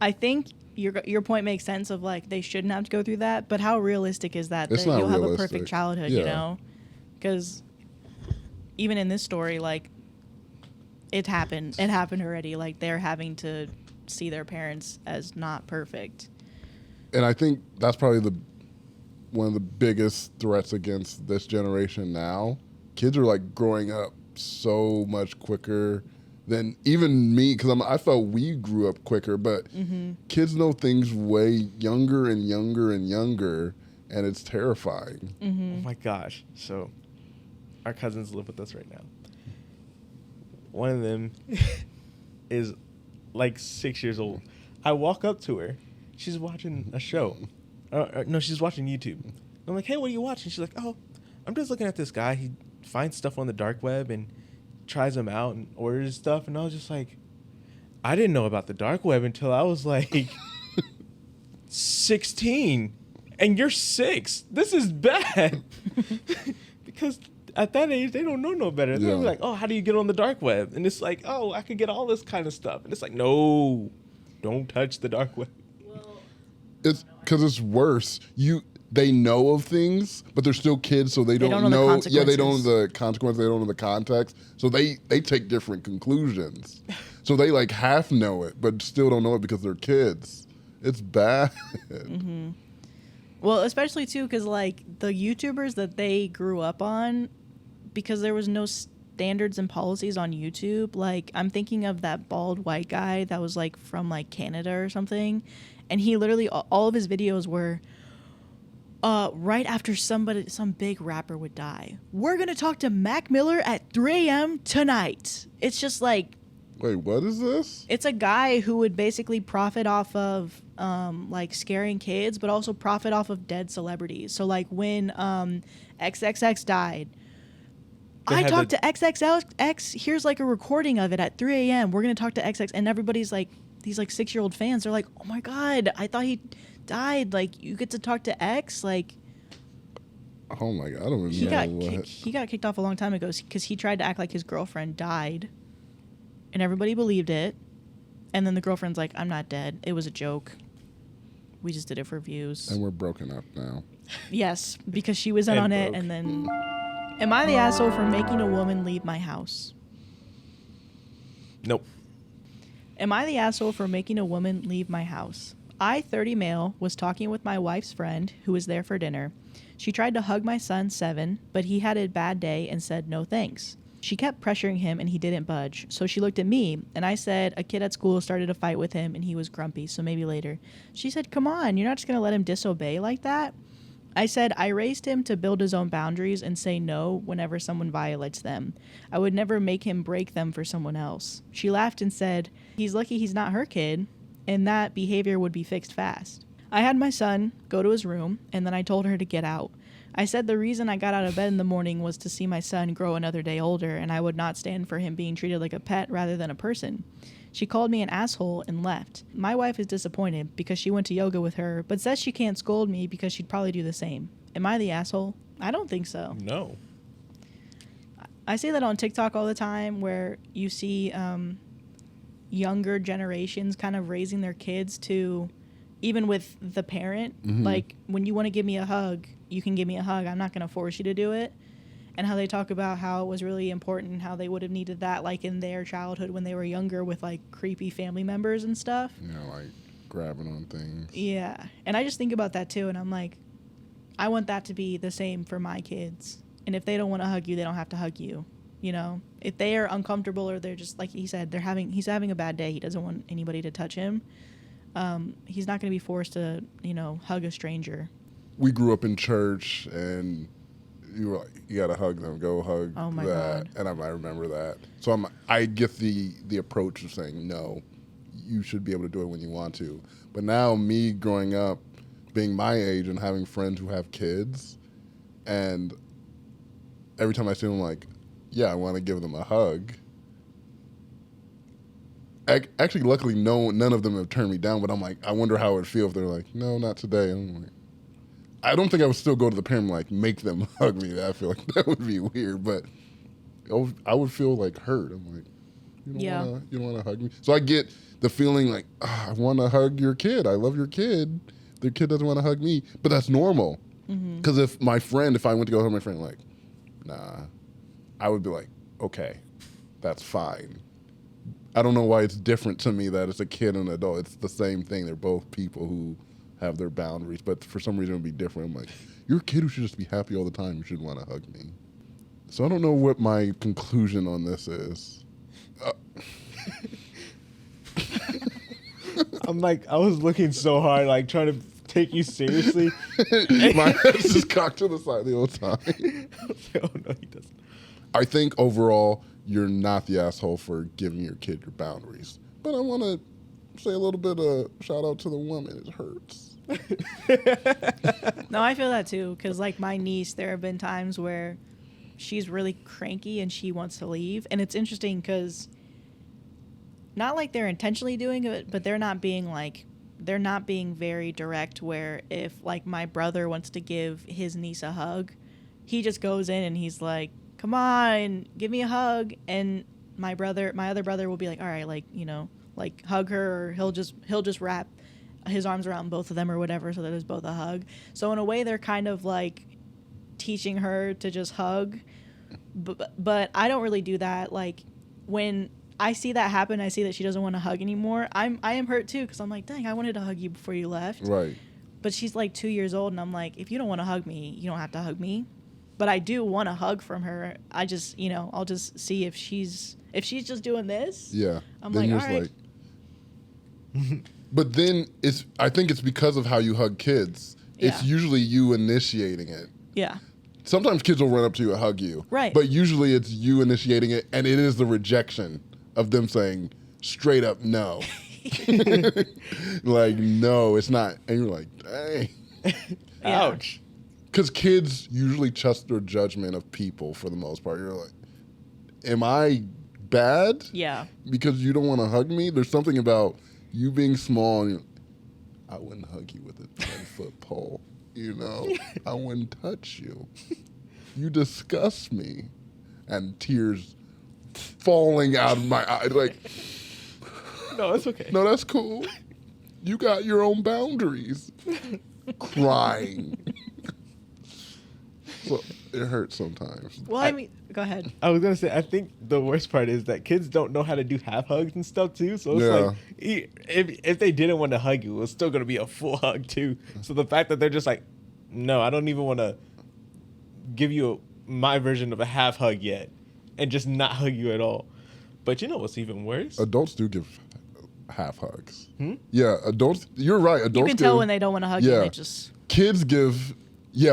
Speaker 1: I think your point makes sense of, like, they shouldn't have to go through that, but how realistic is that?
Speaker 2: It's
Speaker 1: that
Speaker 2: not
Speaker 1: you'll have a
Speaker 2: realistic.
Speaker 1: perfect childhood,
Speaker 2: Yeah.
Speaker 1: you know? Because even in this story, like, it happened already. Like, they're having to see their parents as not perfect.
Speaker 2: And I think that's probably one of the biggest threats against this generation now. Kids are like growing up so much quicker than even me, because I felt we grew up quicker, but kids know things way younger and younger and younger, and it's terrifying.
Speaker 3: Oh my gosh. So our cousins live with us right now. One of them is like 6 years old. I walk up to her. She's watching a show. No, she's watching YouTube. I'm like, hey, what are you watching? She's like, oh, I'm just looking at this guy. He finds stuff on the dark web and tries them out and orders stuff. And I was just like, I didn't know about the dark web until I was like 16. And you're 6. This is bad. Because at that age, they don't know no better. They're like, oh, how do you get on the dark web? And it's like, oh, I could get all this kind of stuff. And it's like, no, don't touch the dark web.
Speaker 2: It's because it's worse. They know of things, but they're still kids, so they don't
Speaker 1: don't know the
Speaker 2: know.
Speaker 1: consequences.
Speaker 2: Yeah, they don't know the consequences. They don't know the context, so they take different conclusions. So they like half know it, but still don't know it because they're kids. It's bad.
Speaker 1: Well, especially too, because like the YouTubers that they grew up on, because there was no standards and policies on YouTube. Like, I'm thinking of that bald white guy that was like from like Canada or something, and he literally all of his videos were right after some big rapper would die. We're gonna talk to Mac Miller at 3 a.m. tonight. It's just like,
Speaker 2: Wait, what is this?
Speaker 1: it's a guy who would basically profit off of like scaring kids, but also profit off of dead celebrities. So like when XXX died, I talked to XXX. Here's like a recording of it at 3 a.m. We're gonna talk to XX, and everybody's like, these like 6-year-old fans. They're like, oh my god, I thought he died. Like, you get to talk to X. Like,
Speaker 2: Oh my god, I don't even know what.
Speaker 1: he got kicked off a long time ago because he tried to act like his girlfriend died, and everybody believed it. And then the girlfriend's like, I'm not dead. It was a joke. We just did it for views.
Speaker 2: And we're broken up now.
Speaker 1: Yes, because she was in
Speaker 3: And
Speaker 1: on it,
Speaker 3: broke.
Speaker 1: and then... Am I the asshole for making a woman leave my house?
Speaker 3: Nope.
Speaker 1: Am I the asshole for making a woman leave my house? I, 30 male, was talking with my wife's friend, who was there for dinner. She tried to hug my son, 7, but he had a bad day and said no thanks. She kept pressuring him and he didn't budge, so she looked at me, and I said a kid at school started a fight with him and he was grumpy, so maybe later. She said, come on, you're not just going to let him disobey like that? I said I raised him to build his own boundaries and say no whenever someone violates them. I would never make him break them for someone else. She laughed and said, he's lucky he's not her kid, and that behavior would be fixed fast. I had my son go to his room, and then I told her to get out. I said the reason I got out of bed in the morning was to see my son grow another day older, and I would not stand for him being treated like a pet rather than a person. She called me an asshole and left. My wife is disappointed because she went to yoga with her, but says she can't scold me because she'd probably do the same. Am I the asshole? I don't think so.
Speaker 3: No.
Speaker 1: I see that on TikTok all the time, where you see younger generations kind of raising their kids to, even with the parent, like, when you want to give me a hug, you can give me a hug. I'm not going to force you to do it. And how they talk about how it was really important and how they would have needed that, like, in their childhood when they were younger with, like, creepy family members and stuff.
Speaker 2: You know, like grabbing on things.
Speaker 1: Yeah. And I just think about that too, and I'm like, I want that to be the same for my kids. And if they don't want to hug you, they don't have to hug you. You know, if they are uncomfortable or they're just, like he said, he's having a bad day, he doesn't want anybody to touch him, he's not going to be forced to, you know, hug a stranger.
Speaker 2: We grew up in church, and you were like, you got to hug them, go hug
Speaker 1: Oh my
Speaker 2: that.
Speaker 1: God.
Speaker 2: And I remember that. So I get the approach of saying, no, you should be able to do it when you want to. But now me growing up, being my age and having friends who have kids, and every time I see them, like, yeah, I want to give them a hug. Actually, luckily, none of them have turned me down, but I'm like, I wonder how it would feel if they're like, no, not today. I'm like, I don't think I would still go to the parent and like make them hug me. I feel like that would be weird, but I would feel like hurt. I'm like, you don't want to hug me. So I get the feeling like, I want to hug your kid. I love your kid. Their kid doesn't want to hug me, but that's normal. Because if I went to go hug my friend, like, nah, I would be like, okay, that's fine. I don't know why it's different to me that it's a kid and an adult. It's the same thing. They're both people who have their boundaries, but for some reason it would be different. I'm like, you're a kid who should just be happy all the time. You should want to hug me. So I don't know what my conclusion on this is.
Speaker 3: I'm like, I was looking so hard, like trying to take you seriously.
Speaker 2: My head's just cocked to the side the whole time.
Speaker 3: I was like, oh no, he doesn't.
Speaker 2: I think overall, you're not the asshole for giving your kid your boundaries. But I want to say a little bit of shout out to the woman. It hurts.
Speaker 1: No, I feel that too, because like my niece, there have been times where she's really cranky and she wants to leave. And it's interesting because not like they're intentionally doing it, but they're not being very direct, where if like my brother wants to give his niece a hug, he just goes in and he's like, come on, give me a hug. And my other brother will be like, all right, like, you know, like hug her, or he'll just wrap his arms around both of them or whatever, so that there's both a hug. So in a way, they're kind of like teaching her to just hug, but I don't really do that. Like when I see that happen, I see that she doesn't want to hug anymore, I am hurt too, because I'm like, dang, I wanted to hug you before you left.
Speaker 2: Right.
Speaker 1: But she's like 2 years old, and I'm like, if you don't want to hug me, you don't have to hug me. But I do want a hug from her. I just, you know, I'll just see if she's just doing this.
Speaker 2: Yeah.
Speaker 1: I'm
Speaker 2: then
Speaker 1: like, all right.
Speaker 2: But then I think it's because of how you hug kids.
Speaker 1: Yeah.
Speaker 2: It's usually you initiating it.
Speaker 1: Yeah.
Speaker 2: Sometimes kids will run up to you and hug you.
Speaker 1: Right.
Speaker 2: But usually it's you initiating it, and it is the rejection of them saying straight up no. Like, no, it's not. And you're like, dang.
Speaker 1: Yeah.
Speaker 3: Ouch.
Speaker 2: Because kids usually trust their judgment of people for the most part. You're like, am I bad?
Speaker 1: Yeah.
Speaker 2: Because you don't want to hug me? There's something about you being small, and I wouldn't hug you with a 10-foot pole. You know, I wouldn't touch you. You disgust me. And tears falling out of my eyes. Like,
Speaker 3: No, it's okay.
Speaker 2: no, that's cool. You got your own boundaries. Crying. So it hurts sometimes.
Speaker 1: Well, I mean, go ahead.
Speaker 3: I was gonna say, I think the worst part is that kids don't know how to do half hugs and stuff too. So it's
Speaker 2: Yeah.
Speaker 3: like, if they didn't want to hug you, it was still gonna be a full hug too. So the fact that they're just like, no, I don't even want to give you my version of a half hug yet, and just not hug you at all. But you know what's even worse?
Speaker 2: Adults do give half hugs. Yeah, adults. You're right.
Speaker 1: You
Speaker 2: Adults
Speaker 1: can tell
Speaker 2: give-
Speaker 1: when they don't want to hug you.
Speaker 2: Yeah.
Speaker 1: They just.
Speaker 2: Kids give,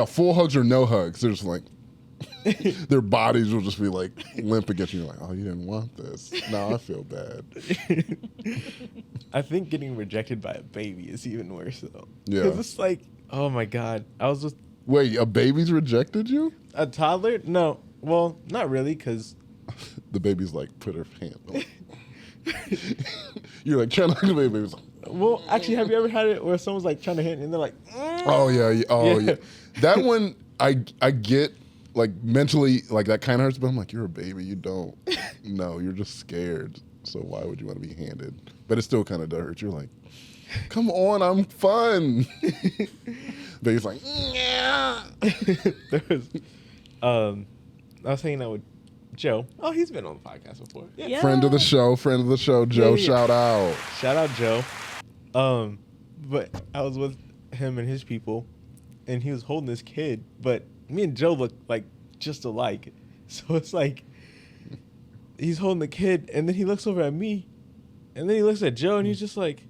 Speaker 2: full hugs or no hugs. They're just like, their bodies will just be like limp against you. You're like, oh, you didn't want this. Now I feel bad.
Speaker 3: I think getting rejected by a baby is even worse though.
Speaker 2: Yeah.
Speaker 3: Because it's like, oh my God. I was just
Speaker 2: Wait, a baby's rejected you?
Speaker 3: a toddler? No. Well, not really, because
Speaker 2: The baby's like, put her hand on. You're like, trying to hug the baby. Baby's like,
Speaker 3: well, actually, have you ever had it where someone's like trying to hit and they're like,
Speaker 2: oh, yeah. Oh,
Speaker 3: Yeah.
Speaker 2: yeah. That one, I get, like, mentally, like, that kind of hurts, but I'm like, you're a baby. You don't. No, you're just scared. So why would you want to be handed? But it still kind of does hurt. You're like, come on, I'm fun. Baby's like, yeah.
Speaker 3: there was, I was hanging out with Joe. Oh, he's been on the podcast before.
Speaker 1: Yeah.
Speaker 2: Friend of the show, Joe.
Speaker 3: Yeah.
Speaker 2: Shout out.
Speaker 3: Shout out Joe. But I was with him and his people, and he was holding this kid. But me and Joe look like just alike. So it's like he's holding the kid, and then he looks over at me, and then he looks at Joe, and he's just like.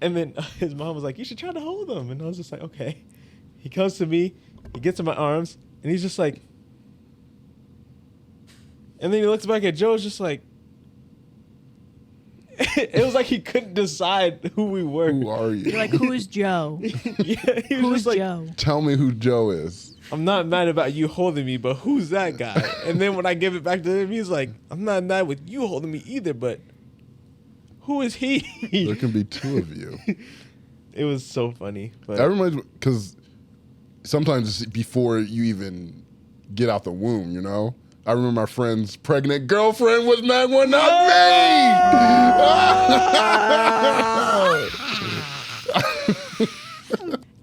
Speaker 3: And then his mom was like, "You should try to hold him." And I was just like, "Okay." He comes to me, he gets in my arms, and he's just like. And then he looks back at Joe, it's just like. It was like he couldn't decide who we were.
Speaker 2: Who are you?
Speaker 1: You're like, who's Joe?
Speaker 3: Yeah, he was
Speaker 1: Who's
Speaker 3: just like,
Speaker 1: Joe?
Speaker 2: Tell me who Joe is.
Speaker 3: I'm not mad about you holding me, but who's that guy? And then when I give it back to him, he's like, I'm not mad with you holding me either, but who is he?
Speaker 2: There can be two of you.
Speaker 3: It was so funny. But
Speaker 2: That reminds me, because sometimes it's before you even get out the womb, you know? I remember my friend's pregnant girlfriend was mad one up me.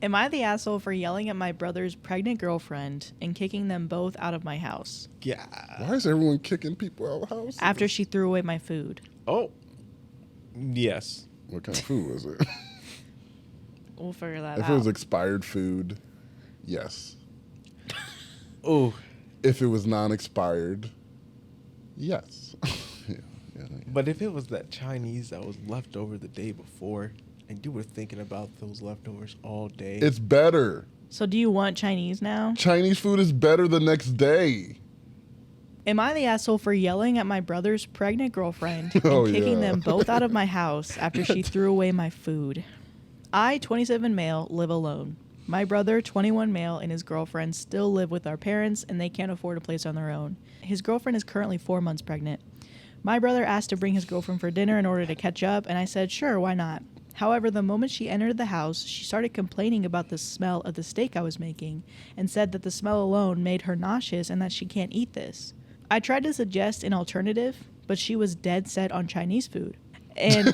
Speaker 1: Am I the asshole for yelling at my brother's pregnant girlfriend and kicking them both out of my house
Speaker 3: yeah.
Speaker 2: Why is everyone kicking people out of the house?
Speaker 1: after she threw away my food?
Speaker 3: Oh. Yes.
Speaker 2: What kind of food was it?
Speaker 1: We'll figure that
Speaker 2: If
Speaker 1: out.
Speaker 2: it was expired food, yes.
Speaker 3: Oh.
Speaker 2: If it was non-expired, yes. yeah.
Speaker 3: But if it was that Chinese that was left over the day before, and you were thinking about those leftovers all day.
Speaker 2: It's better.
Speaker 1: So do you want Chinese now?
Speaker 2: Chinese food is better the next day.
Speaker 1: Am I the asshole for yelling at my brother's pregnant girlfriend and
Speaker 2: Oh,
Speaker 1: kicking
Speaker 2: yeah.
Speaker 1: them both out of my house after she threw away my food? I, 27 male, live alone. My brother, 21 male, and his girlfriend still live with our parents, and they can't afford a place on their own. His girlfriend is currently 4 months pregnant. My brother asked to bring his girlfriend for dinner in order to catch up, and I said, sure, why not? However, the moment she entered the house, she started complaining about the smell of the steak I was making, and said that the smell alone made her nauseous and that she can't eat this. I tried to suggest an alternative, but she was dead set on Chinese food. And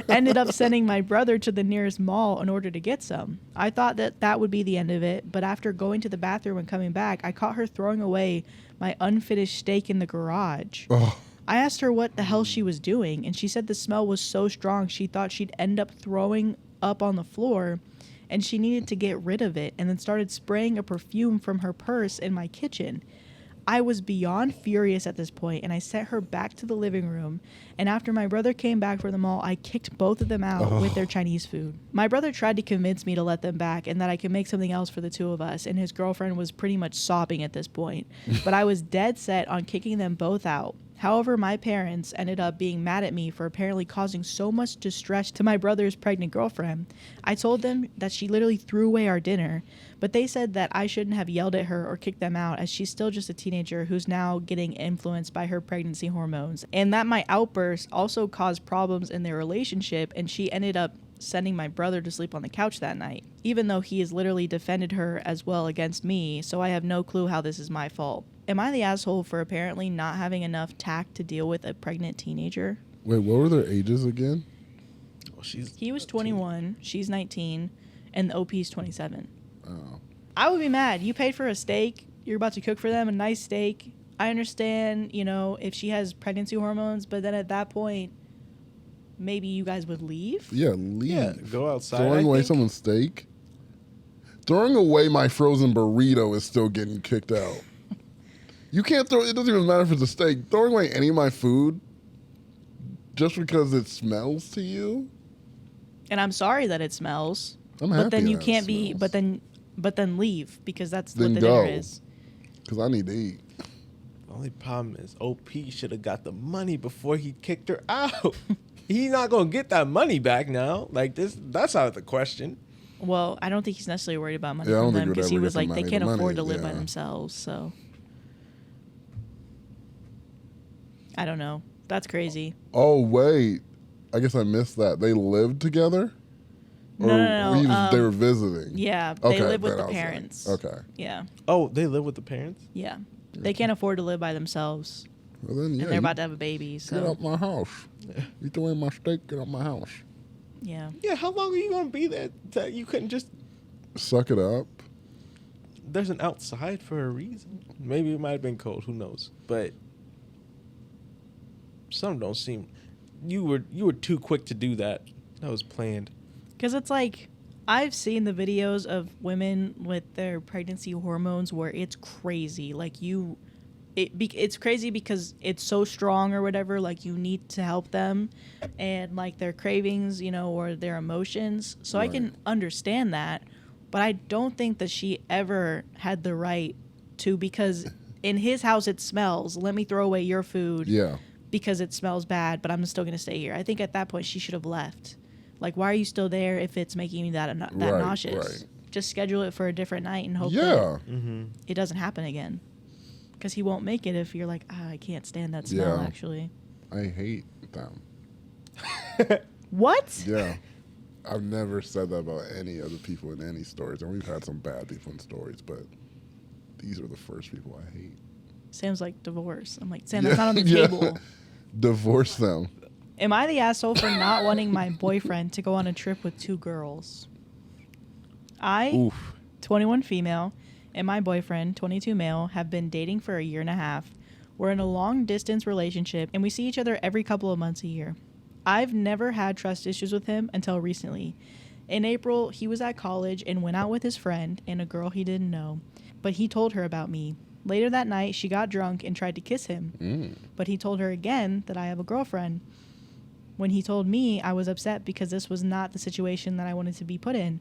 Speaker 1: ended up sending my brother to the nearest mall in order to get some. I thought that would be the end of it, but after going to the bathroom and coming back, I caught her throwing away my unfinished steak in the garage.
Speaker 2: Oh,
Speaker 1: I asked her what the hell she was doing, and she said the smell was so strong she thought she'd end up throwing up on the floor, and she needed to get rid of it, and then started spraying a perfume from her purse in my kitchen. I was beyond furious at this point, and I sent her back to the living room, and after my brother came back from the mall, I kicked both of them out with their Chinese food. My brother tried to convince me to let them back and that I could make something else for the two of us, and his girlfriend was pretty much sobbing at this point, but I was dead set on kicking them both out. However, my parents ended up being mad at me for apparently causing so much distress to my brother's pregnant girlfriend. I told them that she literally threw away our dinner, but they said that I shouldn't have yelled at her or kicked them out as she's still just a teenager who's now getting influenced by her pregnancy hormones, and that my outburst also caused problems in their relationship, and she ended up sending my brother to sleep on the couch that night, even though he has literally defended her as well against me, so I have no clue how this is my fault. Am I the asshole for apparently not having enough tact to deal with a pregnant teenager?
Speaker 2: wait, what were their ages again?
Speaker 3: Oh, she's
Speaker 1: He was 21, she's 19, and the OP's 27.
Speaker 2: Oh.
Speaker 1: I would be mad. You paid for a steak. You're about to cook for them a nice steak. I understand, if she has pregnancy hormones, but then at that point, maybe you guys would leave?
Speaker 2: Yeah, leave.
Speaker 3: Yeah, go outside.
Speaker 2: Throwing
Speaker 3: I
Speaker 2: away
Speaker 3: think.
Speaker 2: someone's steak? Throwing away my frozen burrito is still getting kicked out. You can't throw, it doesn't even matter if it's a steak. Throwing away any of my food just because it smells to you?
Speaker 1: And I'm sorry that it smells.
Speaker 2: I'm happy
Speaker 1: But then you
Speaker 2: that it
Speaker 1: can't be,
Speaker 2: smells.
Speaker 1: but then leave because that's
Speaker 2: Then
Speaker 1: what the
Speaker 2: go.
Speaker 1: dinner is.
Speaker 2: Because I need to eat.
Speaker 3: The only problem is OP should have got the money before he kicked her out. He's not gonna get that money back now. Like that's out of the question.
Speaker 1: Well, I don't think he's necessarily worried about money
Speaker 2: Yeah, I don't
Speaker 1: from
Speaker 2: think
Speaker 1: them
Speaker 2: he would
Speaker 1: because he
Speaker 2: ever
Speaker 1: was
Speaker 2: get the
Speaker 1: like, they
Speaker 2: money.
Speaker 1: can't
Speaker 2: The
Speaker 1: afford
Speaker 2: money,
Speaker 1: to live by
Speaker 2: yeah.
Speaker 1: themselves. So I don't know. That's crazy.
Speaker 2: Oh, wait. I guess I missed that. They lived together?
Speaker 1: No.
Speaker 2: They were visiting?
Speaker 1: Yeah, they
Speaker 2: Okay,
Speaker 1: live with
Speaker 2: then
Speaker 1: the
Speaker 2: I was like,
Speaker 1: parents.
Speaker 2: okay.
Speaker 1: Yeah,
Speaker 3: Oh, they live with the parents?
Speaker 1: yeah. They can't afford to live by themselves,
Speaker 2: Well, then, yeah,
Speaker 1: and they're about to have a baby.
Speaker 2: get
Speaker 1: So
Speaker 2: out my house. You throw away my steak, get out my house.
Speaker 1: yeah.
Speaker 3: Yeah, how long are you gonna be there? That you couldn't just
Speaker 2: Suck it up.
Speaker 3: there's an outside for a reason. Maybe it might have been cold, who knows? But some don't seem you were too quick to do that. That was planned.
Speaker 1: Because it's like, I've seen the videos of women with their pregnancy hormones where it's crazy. Like, it's crazy because it's so strong or whatever. Like, you need to help them and, like, their cravings, or their emotions. So I can understand that. But I don't think that she ever had the right to, because in his house it smells. Let me throw away your food because it smells bad, but I'm still going to stay here. I think at that point she should have left. Like, why are you still there if it's making you that nauseous?
Speaker 2: Right.
Speaker 1: Just schedule it for a different night and hope
Speaker 2: Yeah.
Speaker 1: that it doesn't happen again. Because he won't make it if you're like, I can't stand that smell, actually.
Speaker 2: I hate them.
Speaker 1: What?
Speaker 2: Yeah. I've never said that about any other people in any stories. And we've had some bad people in stories, but these are the first people I hate.
Speaker 1: Sam's like, divorce. I'm like, Sam, that's not on the table.
Speaker 2: Divorce them.
Speaker 1: Am I the asshole for not wanting my boyfriend to go on a trip with 2 girls? I, 21 female, and my boyfriend, 22 male, have been dating for a year and a half. We're in a long-distance relationship, and we see each other every couple of months a year. I've never had trust issues with him until recently. In April, he was at college and went out with his friend and a girl he didn't know, but he told her about me. Later that night, she got drunk and tried to kiss him, but he told her again that I have a girlfriend. When he told me, I was upset because this was not the situation that I wanted to be put in.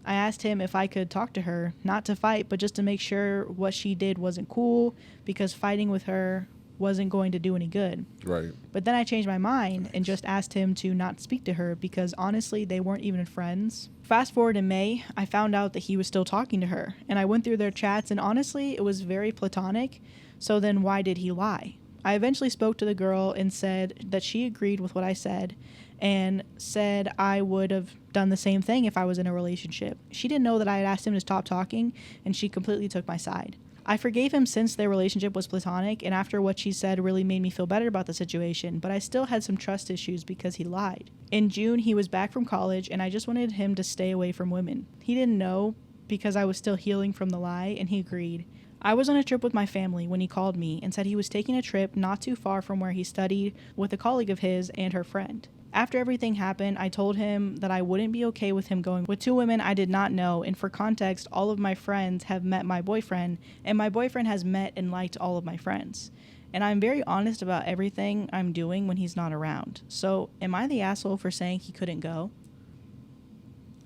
Speaker 1: I asked him if I could talk to her, not to fight, but just to make sure what she did wasn't cool, because fighting with her wasn't going to do any good.
Speaker 2: Right.
Speaker 1: But then I changed my mind and just asked him to not speak to her because honestly, they weren't even friends. Fast forward in May, I found out that he was still talking to her, and I went through their chats, and honestly, it was very platonic. So then why did he lie? I eventually spoke to the girl and said that she agreed with what I said and said I would have done the same thing if I was in a relationship. She didn't know that I had asked him to stop talking, and she completely took my side. I forgave him since their relationship was platonic, and after what she said really made me feel better about the situation, but I still had some trust issues because he lied. In June, he was back from college, and I just wanted him to stay away from women. He didn't know because I was still healing from the lie, and he agreed. I was on a trip with my family when he called me and said he was taking a trip not too far from where he studied with a colleague of his and her friend. After everything happened, I told him that I wouldn't be okay with him going with 2 women I did not know, and for context, all of my friends have met my boyfriend, and my boyfriend has met and liked all of my friends. And I'm very honest about everything I'm doing when he's not around. So, am I the asshole for saying he couldn't go?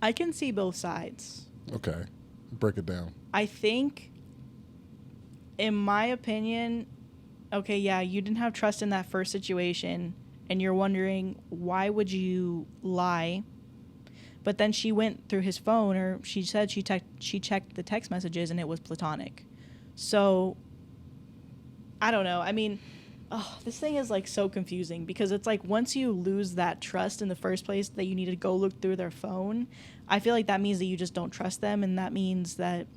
Speaker 1: I can see both sides.
Speaker 2: Okay. Break it down.
Speaker 1: I think, in my opinion, okay, yeah, you didn't have trust in that first situation, and you're wondering, why would you lie? But then she went through his phone, or she said she checked the text messages, and it was platonic. So, I don't know. I mean, this thing is, like, so confusing, because it's like, once you lose that trust in the first place that you need to go look through their phone, I feel like that means that you just don't trust them, and that means that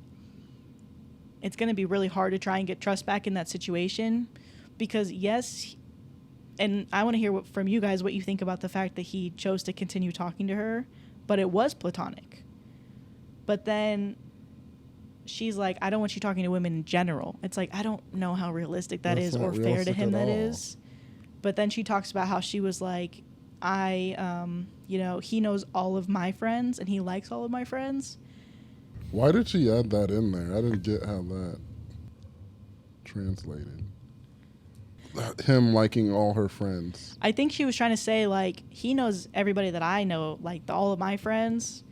Speaker 1: it's going to be really hard to try and get trust back in that situation, because yes, and I want to hear from you guys what you think about the fact that he chose to continue talking to her, but it was platonic. But then she's like, I don't want you talking to women in general. It's like, I don't know how realistic that is or fair to him that is. But then she talks about how she was like, he knows all of my friends and he likes all of my friends.
Speaker 2: Why did she add that in there? I didn't get how that translated. Him liking all her friends.
Speaker 1: I think she was trying to say, like, he knows everybody that I know, like, all of my friends,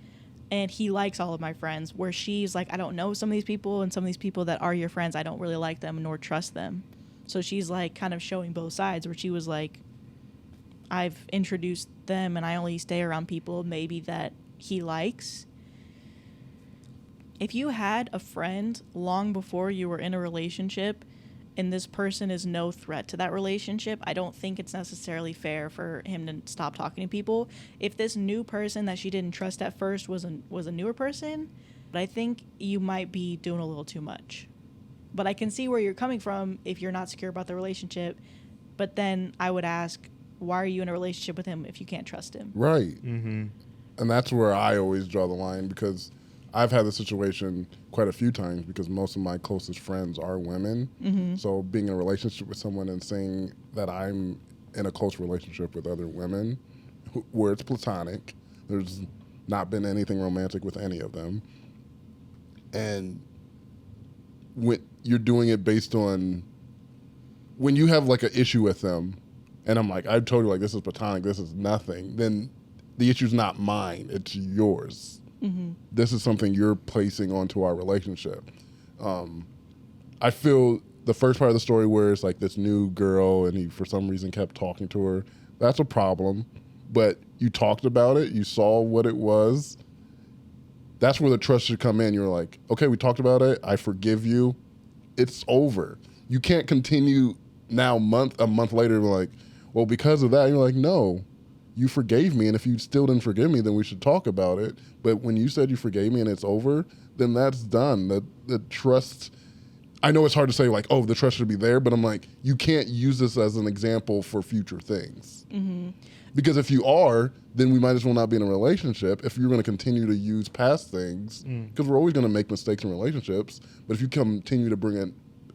Speaker 1: and he likes all of my friends, where she's like, I don't know some of these people, and some of these people that are your friends, I don't really like them nor trust them. So she's, like, kind of showing both sides, where she was like, I've introduced them, and I only stay around people maybe that he likes. If you had a friend long before you were in a relationship, and this person is no threat to that relationship, I don't think it's necessarily fair for him to stop talking to people. If this new person that she didn't trust at first was a newer person, but I think you might be doing a little too much. But I can see where you're coming from if you're not secure about the relationship. But then I would ask, why are you in a relationship with him if you can't trust him?
Speaker 2: Right.
Speaker 3: Mm-hmm.
Speaker 2: And that's where I always draw the line, because I've had this situation quite a few times because most of my closest friends are women. Mm-hmm. So being in a relationship with someone and saying that I'm in a close relationship with other women where it's platonic, There's not been anything romantic with any of them. And when you're doing it based on, when you have like an issue with them, and I'm like, I told you like this is platonic, this is nothing, then the issue's not mine, it's yours. Mm-hmm. This is something you're placing onto our relationship. I feel the first part of the story where it's like this new girl and he for some reason kept talking to her, that's a problem. But you talked about it, you saw what it was. That's where the trust should come in. You're like, okay, we talked about it, I forgive you. It's over. You can't continue now a month later like, well, because of that, you're like, no, you forgave me, and if you still didn't forgive me, then we should talk about it. But when you said you forgave me and it's over, then that's done. The trust, I know it's hard to say like, oh, the trust should be there, but I'm like, you can't use this as an example for future things. Mm-hmm. Because if you are, then we might as well not be in a relationship if you're going to continue to use past things, because we're always going to make mistakes in relationships. But if you continue to bring it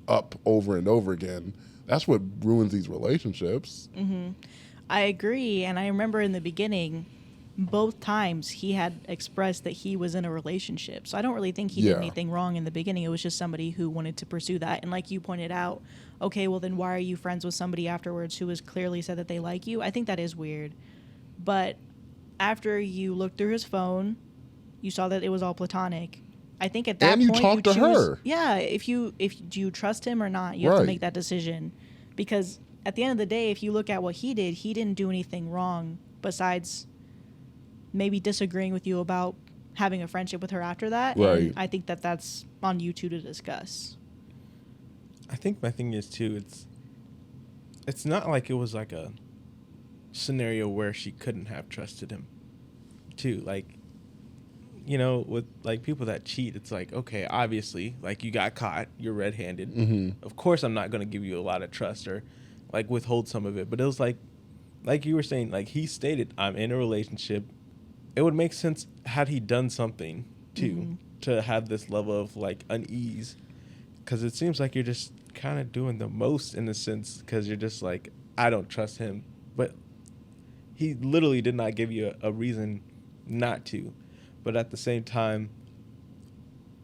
Speaker 2: up over and over again, that's what ruins these relationships.
Speaker 1: Mm-hmm. I agree. And I remember in the beginning, both times he had expressed that he was in a relationship. So I don't really think he did anything wrong in the beginning. It was just somebody who wanted to pursue that. And like you pointed out, okay, well then why are you friends with somebody afterwards who has clearly said that they like you? I think that is weird. But after you looked through his phone, you saw that it was all platonic. I think at that
Speaker 2: point,
Speaker 1: you
Speaker 2: talked to her.
Speaker 1: Yeah, if do you trust him or not, you have to make that decision. Because at the end of the day, if you look at what he didn't do anything wrong besides maybe disagreeing with you about having a friendship with her after that.
Speaker 2: Right.
Speaker 1: And I think that that's on you two to discuss.
Speaker 3: I think my thing is too, it's not like it was like a scenario where she couldn't have trusted him too. Like, you know, with like people that cheat, it's like, okay, obviously, like you got caught, you're red-handed. Mm-hmm. Of course I'm not going to give you a lot of trust or like withhold some of it. But it was like you were saying, like he stated, I'm in a relationship. It would make sense had he done something too, to have this level of like unease, because it seems like you're just kind of doing the most in a sense, because you're just like, I don't trust him, but he literally did not give you a reason not to. But at the same time,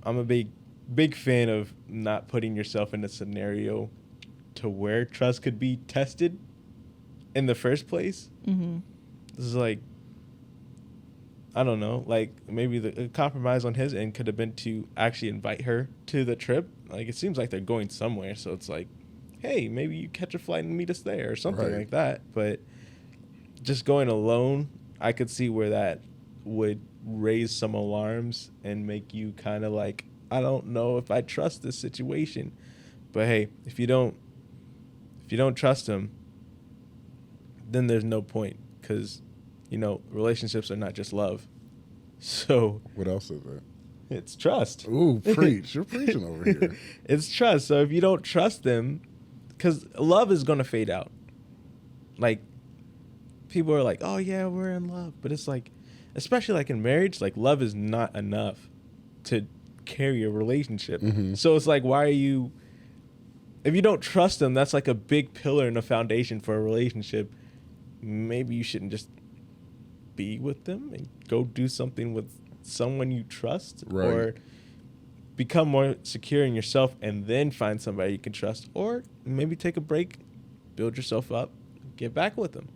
Speaker 3: I'm a big fan of not putting yourself in a scenario to where trust could be tested in the first place. Mm-hmm. This is like, I don't know, like maybe the compromise on his end could have been to actually invite her to the trip. Like it seems like they're going somewhere, so it's like, hey, maybe you catch a flight and meet us there or something like that. But just going alone, I could see where that would raise some alarms and make you kind of like, I don't know if I trust this situation. But hey, if you don't trust him, then there's no point, because you know, relationships are not just love. So
Speaker 2: what else is it?
Speaker 3: It's trust.
Speaker 2: Ooh, preach. You're preaching over here.
Speaker 3: It's trust. So if you don't trust them, because love is going to fade out. Like, people are like, oh, yeah, we're in love. But it's like, especially like in marriage, like love is not enough to carry a relationship. Mm-hmm. So it's like, why are you, if you don't trust them, that's like a big pillar and a foundation for a relationship. Maybe you shouldn't just be with them and go do something with someone you trust, or become more secure in yourself and then find somebody you can trust, or maybe take a break, build yourself up, get back with him,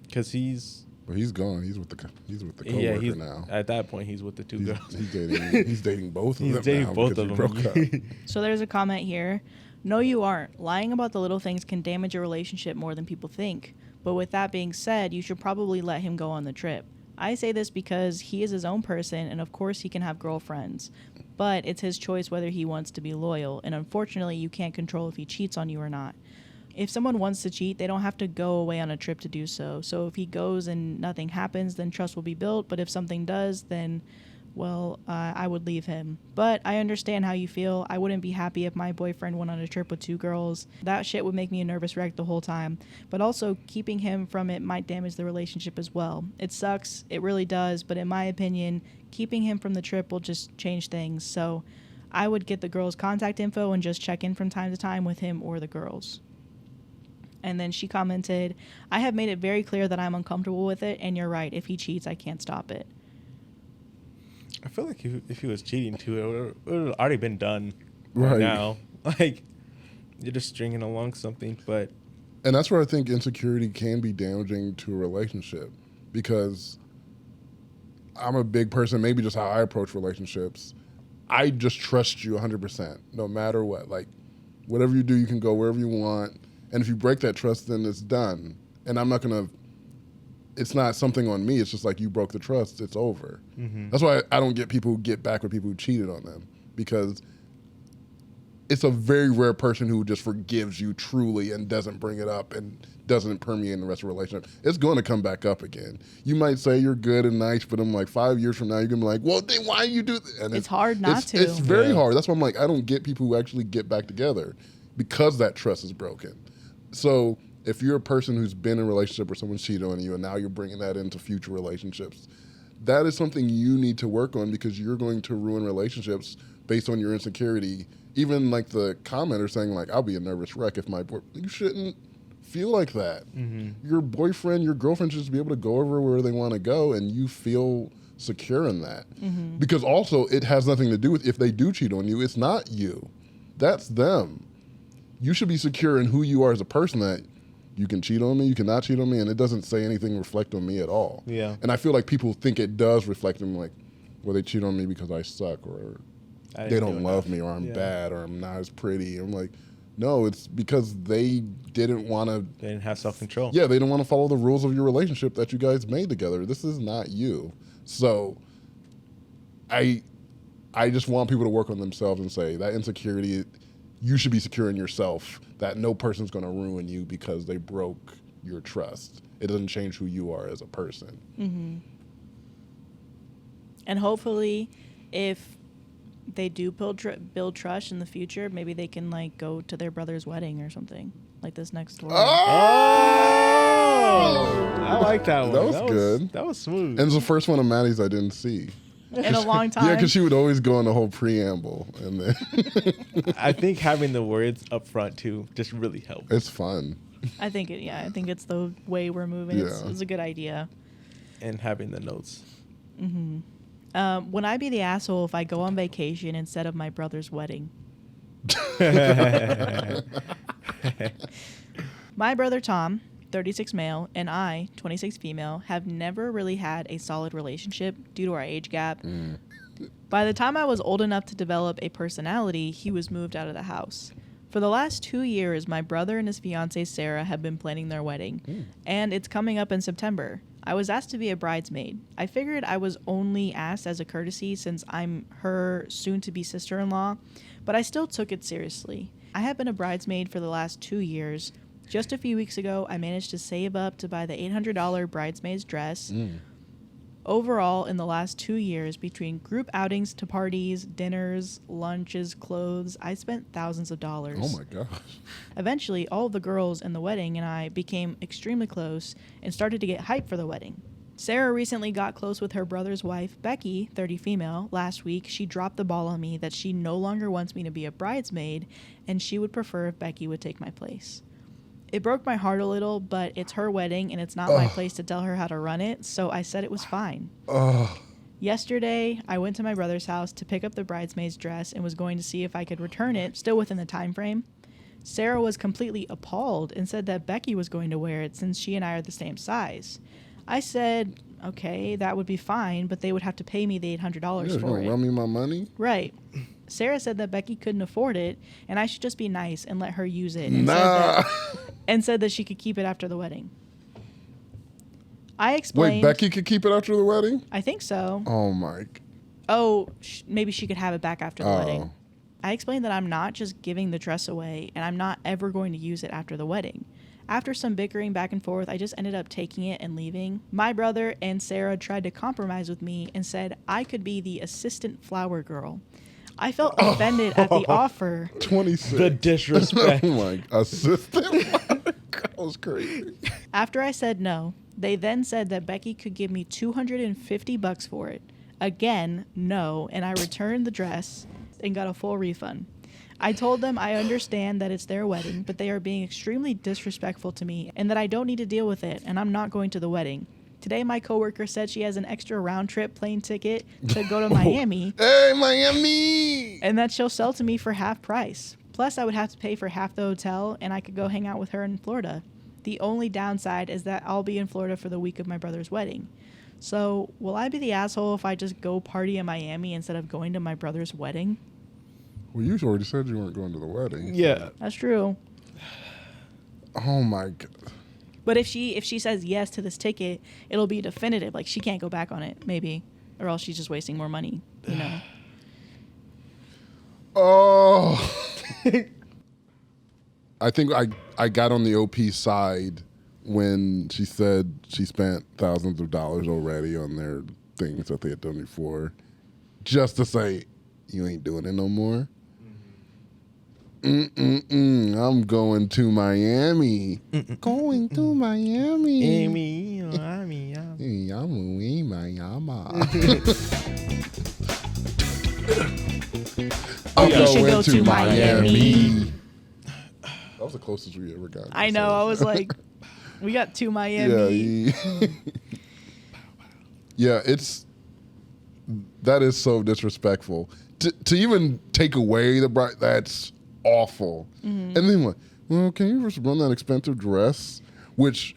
Speaker 3: because he's
Speaker 2: gone. He's with the coworker now.
Speaker 3: At that point, he's with the two girls.
Speaker 2: He's dating both of them.
Speaker 3: He's dating both of them.
Speaker 1: So there's a comment here. No, you aren't. Lying about the little things can damage a relationship more than people think. But with that being said, you should probably let him go on the trip. I say this because he is his own person, and of course he can have girlfriends. But it's his choice whether he wants to be loyal, and unfortunately you can't control if he cheats on you or not. If someone wants to cheat, they don't have to go away on a trip to do so. So if he goes and nothing happens, then trust will be built. But if something does, then, well, I would leave him. But I understand how you feel. I wouldn't be happy if my boyfriend went on a trip with two girls. That shit would make me a nervous wreck the whole time. But also, keeping him from it might damage the relationship as well. It sucks. It really does. But in my opinion, keeping him from the trip will just change things. So I would get the girls' contact info and just check in from time to time with him or the girls. And then she commented, I have made it very clear that I'm uncomfortable with it, and you're right. If he cheats, I can't stop it.
Speaker 3: I feel like if he was cheating too, it would have already been done
Speaker 2: Right.
Speaker 3: now. Like, you're just stringing along something, but...
Speaker 2: And that's where I think insecurity can be damaging to a relationship, because I'm a big person, maybe just how I approach relationships. I just trust you 100%, no matter what. Like, whatever you do, you can go wherever you want. And if you break that trust, then it's done. And I'm not going to, it's not something on me. It's just like, you broke the trust, it's over. Mm-hmm. That's why I don't get people who get back with people who cheated on them, because it's a very rare person who just forgives you truly and doesn't bring it up and doesn't permeate in the rest of the relationship. It's going to come back up again. You might say you're good and nice, but I'm like 5 years from now, you're going to be like, well, then why you do this? And
Speaker 1: it's hard not to.
Speaker 2: It's very hard. That's why I'm like, I don't get people who actually get back together because that trust is broken. So if you're a person who's been in a relationship where someone's cheated on you and now you're bringing that into future relationships, that is something you need to work on, because you're going to ruin relationships based on your insecurity. Even like the commenter saying like, I'll be a nervous wreck if my you shouldn't feel like that. Mm-hmm. Your boyfriend, your girlfriend should just be able to go over where they want to go, and you feel secure in that. Mm-hmm. Because also it has nothing to do with if they do cheat on you. It's not you. That's them. You should be secure in who you are as a person, that you can cheat on me, you cannot cheat on me, and it doesn't say anything reflect on me at all.
Speaker 3: Yeah.
Speaker 2: And I feel like people think it does reflect on, like, well, they cheat on me because I suck, or they don't love me, or I'm bad, or I'm not as pretty. I'm like, no, it's because they didn't want to.
Speaker 3: They didn't have self-control.
Speaker 2: Yeah, they didn't want to follow the rules of your relationship that you guys made together. This is not you. So I just want people to work on themselves and say that insecurity, you should be secure in yourself, that no person's going to ruin you because they broke your trust. It doesn't change who you are as a person.
Speaker 1: Mm-hmm. And hopefully, if they do build trust in the future, maybe they can like go to their brother's wedding or something, like this next story.
Speaker 2: Oh!
Speaker 3: I like that one.
Speaker 2: That was good.
Speaker 3: That was smooth.
Speaker 2: And it's the first one of Maddie's I didn't see.
Speaker 1: In a long time.
Speaker 2: Yeah, because she would always go on the whole preamble, and then
Speaker 3: I think having the words up front too just really helped.
Speaker 2: It's fun.
Speaker 1: I think it's the way we're moving.
Speaker 2: Yeah.
Speaker 1: It's a good idea.
Speaker 3: And having the notes.
Speaker 1: Mm-hmm. Would I be the asshole if I go on vacation instead of my brother's wedding? My brother Tom, 36 male, and I, 26 female, have never really had a solid relationship due to our age gap. By the time I was old enough to develop a personality, he was moved out of the house. For the last 2 years, my brother and his fiancée Sarah have been planning their wedding, and it's coming up in September. I was asked to be a bridesmaid. I figured I was only asked as a courtesy since I'm her soon-to-be sister-in-law, but I still took it seriously. I have been a bridesmaid for the last 2 years. Just a few weeks ago, I managed to save up to buy the $800 bridesmaid's dress. Overall, in the last 2 years, between group outings to parties, dinners, lunches, clothes, I spent thousands of dollars.
Speaker 2: Oh my gosh.
Speaker 1: Eventually, all of the girls in the wedding and I became extremely close and started to get hyped for the wedding. Sarah recently got close with her brother's wife, Becky, 30 female. Last week, she dropped the ball on me that she no longer wants me to be a bridesmaid, and she would prefer if Becky would take my place. It broke my heart a little, but it's her wedding, and it's not my place to tell her how to run it, so I said it was fine. Yesterday, I went to my brother's house to pick up the bridesmaid's dress and was going to see if I could return it, still within the time frame. Sarah was completely appalled and said that Becky was going to wear it since she and I are the same size. I said, okay, that would be fine, but they would have to pay me the $800 for it.
Speaker 2: Run me my money?
Speaker 1: Right. Sarah said that Becky couldn't afford it, and I should just be nice and let her use it. And said that she could keep it after the wedding. I explained...
Speaker 2: Wait, Becky could keep it after the wedding?
Speaker 1: I think so.
Speaker 2: Oh, my...
Speaker 1: Oh, maybe she could have it back after the wedding. I explained that I'm not just giving the dress away, and I'm not ever going to use it after the wedding. After some bickering back and forth, I just ended up taking it and leaving. My brother and Sarah tried to compromise with me and said I could be the assistant flower girl. I felt offended at the offer.
Speaker 2: 26.
Speaker 3: The disrespect.
Speaker 2: Oh my, assistant? That was crazy.
Speaker 1: After I said no, they then said that Becky could give me $250 for it. Again, no, and I returned the dress and got a full refund. I told them I understand that it's their wedding, but they are being extremely disrespectful to me and that I don't need to deal with it, and I'm not going to the wedding. Today, my coworker said she has an extra round-trip plane ticket to go to Miami.
Speaker 2: Hey, Miami!
Speaker 1: And that she'll sell to me for half price. Plus, I would have to pay for half the hotel, and I could go hang out with her in Florida. The only downside is that I'll be in Florida for the week of my brother's wedding. So, will I be the asshole if I just go party in Miami instead of going to my brother's wedding?
Speaker 2: Well, you already said you weren't going to the wedding.
Speaker 3: Yeah.
Speaker 1: That's true.
Speaker 2: Oh my god.
Speaker 1: But if she says yes to this ticket, it'll be definitive. Like, she can't go back on it, maybe. Or else she's just wasting more money, you know?
Speaker 2: Oh. I think I got on the OP side when she said she spent thousands of dollars already on their things that they had done before, just to say, you ain't doing it no more. I'm going to Miami. Going to Miami. I'm in Miami. I'm
Speaker 1: You should go to Miami.
Speaker 2: That was the closest we ever got.
Speaker 1: I know. I was like, we got to Miami.
Speaker 2: Yeah, that is so disrespectful. To even take away the bride, that's awful. And then what? Well, can you just run that expensive dress? Which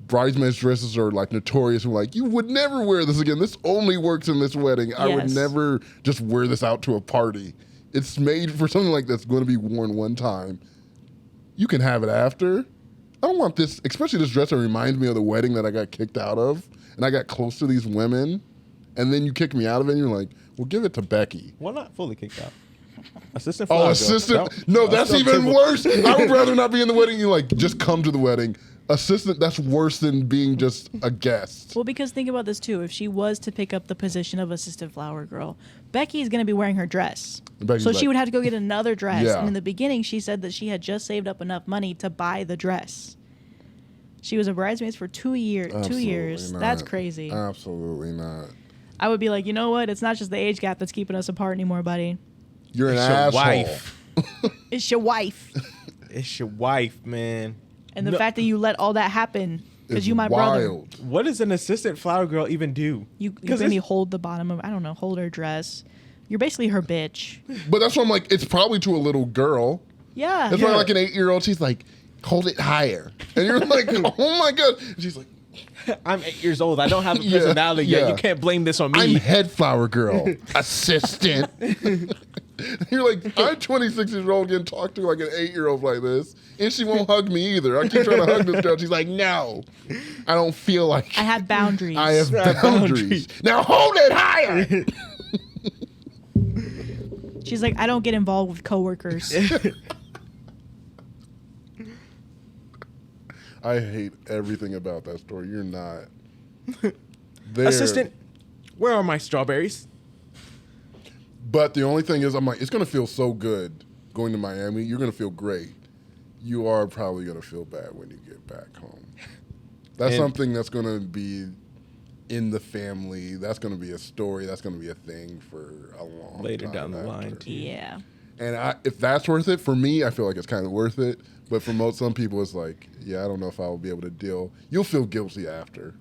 Speaker 2: bridesmaids' dresses are like notorious. We're like, you would never wear this again. This only works in this wedding. I would
Speaker 1: Yes.
Speaker 2: never just wear this out to a party. It's made for something like that's going to be worn one time. You can have it after. I don't want this, especially this dress that reminds me of the wedding that I got kicked out of. And I got close to these women. And then you kick me out of it and you're like, well, give it to Becky.
Speaker 3: Well, not fully kicked out. Assistant.
Speaker 2: Oh,
Speaker 3: flower
Speaker 2: assistant.
Speaker 3: girl.
Speaker 2: No, that's
Speaker 3: still
Speaker 2: even
Speaker 3: simple.
Speaker 2: worse. I would rather not be in the wedding. You like, just come to the wedding. Assistant, that's worse than being just a guest.
Speaker 1: Well, because think about this too. If she was to pick up the position of assistant flower girl, Becky's going to be wearing her dress.
Speaker 2: Becky's
Speaker 1: So
Speaker 2: like-
Speaker 1: she would have to go get another dress.
Speaker 2: Yeah.
Speaker 1: And in the beginning, she said that she had just saved up enough money to buy the dress. She was a bridesmaid for 2 years.
Speaker 2: Absolutely
Speaker 1: 2 years.
Speaker 2: not.
Speaker 1: That's crazy.
Speaker 2: Absolutely not.
Speaker 1: I would be like, you know what? It's not just the age gap that's keeping us apart anymore, buddy.
Speaker 2: You're an
Speaker 3: It's your
Speaker 2: asshole.
Speaker 3: wife.
Speaker 1: It's your wife.
Speaker 3: It's your wife, man.
Speaker 1: And the
Speaker 3: No.
Speaker 1: fact that you let all that happen because
Speaker 2: It's
Speaker 1: you my brother.
Speaker 2: wild.
Speaker 3: What does an assistant flower girl even do?
Speaker 1: You
Speaker 3: 'Cause
Speaker 1: maybe
Speaker 3: it's-
Speaker 1: hold the bottom of, I don't know, hold her dress. You're basically her bitch.
Speaker 2: But that's why I'm like, it's probably to a little girl.
Speaker 1: Yeah.
Speaker 2: That's why like an 8-year-old, she's like, hold it higher. And you're like, oh my God. And she's like,
Speaker 3: I'm 8 years old. I don't have a
Speaker 2: Yeah,
Speaker 3: personality yet.
Speaker 2: yeah.
Speaker 3: You can't blame this on me.
Speaker 2: I'm head flower girl, assistant. You're like, I'm 26 years old getting talked to like an 8-year-old like this, and she won't hug me either. I keep trying to hug this girl. She's like, no, I don't feel like
Speaker 1: I have boundaries.
Speaker 2: I have
Speaker 3: have
Speaker 2: boundaries.
Speaker 3: boundaries.
Speaker 2: Now hold it higher.
Speaker 1: She's like, I don't get involved with coworkers.
Speaker 2: I hate everything about that story. You're not. There.
Speaker 3: Assistant, where are my strawberries?
Speaker 2: But the only thing is, I'm like, it's going to feel so good going to Miami. You're going to feel great. You are probably going to feel bad when you get back home. That's
Speaker 3: And-
Speaker 2: something that's going to be in the family. That's going to be a story. That's going to be a thing for a long
Speaker 3: Later
Speaker 2: time
Speaker 3: down the
Speaker 2: after.
Speaker 3: line, too.
Speaker 1: Yeah.
Speaker 2: And if that's worth it, for me, I feel like it's kind of worth it. But for some people, it's like, yeah, I don't know if I will be able to deal. You'll feel guilty after,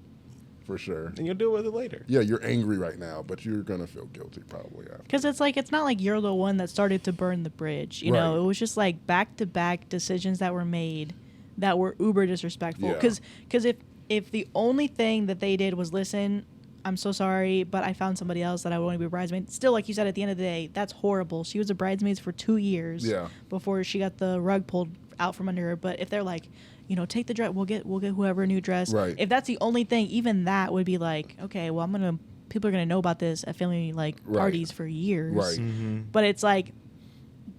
Speaker 2: for sure.
Speaker 3: And you'll deal with it later.
Speaker 2: Yeah, you're angry right now, but you're going to feel guilty probably after.
Speaker 1: Because it's like, it's not like you're the one that started to burn the bridge. You know,
Speaker 2: Right.
Speaker 1: it was just like back-to-back decisions that were made that were uber disrespectful.
Speaker 2: Yeah.
Speaker 1: Because if the only thing that they did was listen, I'm so sorry, but I found somebody else that I want to be a bridesmaid. Still, like you said, at the end of the day, that's horrible. She was a bridesmaid for 2 years
Speaker 2: Yeah.
Speaker 1: before she got the rug pulled out from under her. But if they're like, you know, take the dress, we'll get whoever a new dress.
Speaker 2: Right.
Speaker 1: If that's the only thing, even that would be like, okay, well, people are gonna know about this at family like
Speaker 2: Right.
Speaker 1: parties for years.
Speaker 2: Right.
Speaker 3: Mm-hmm.
Speaker 1: But it's like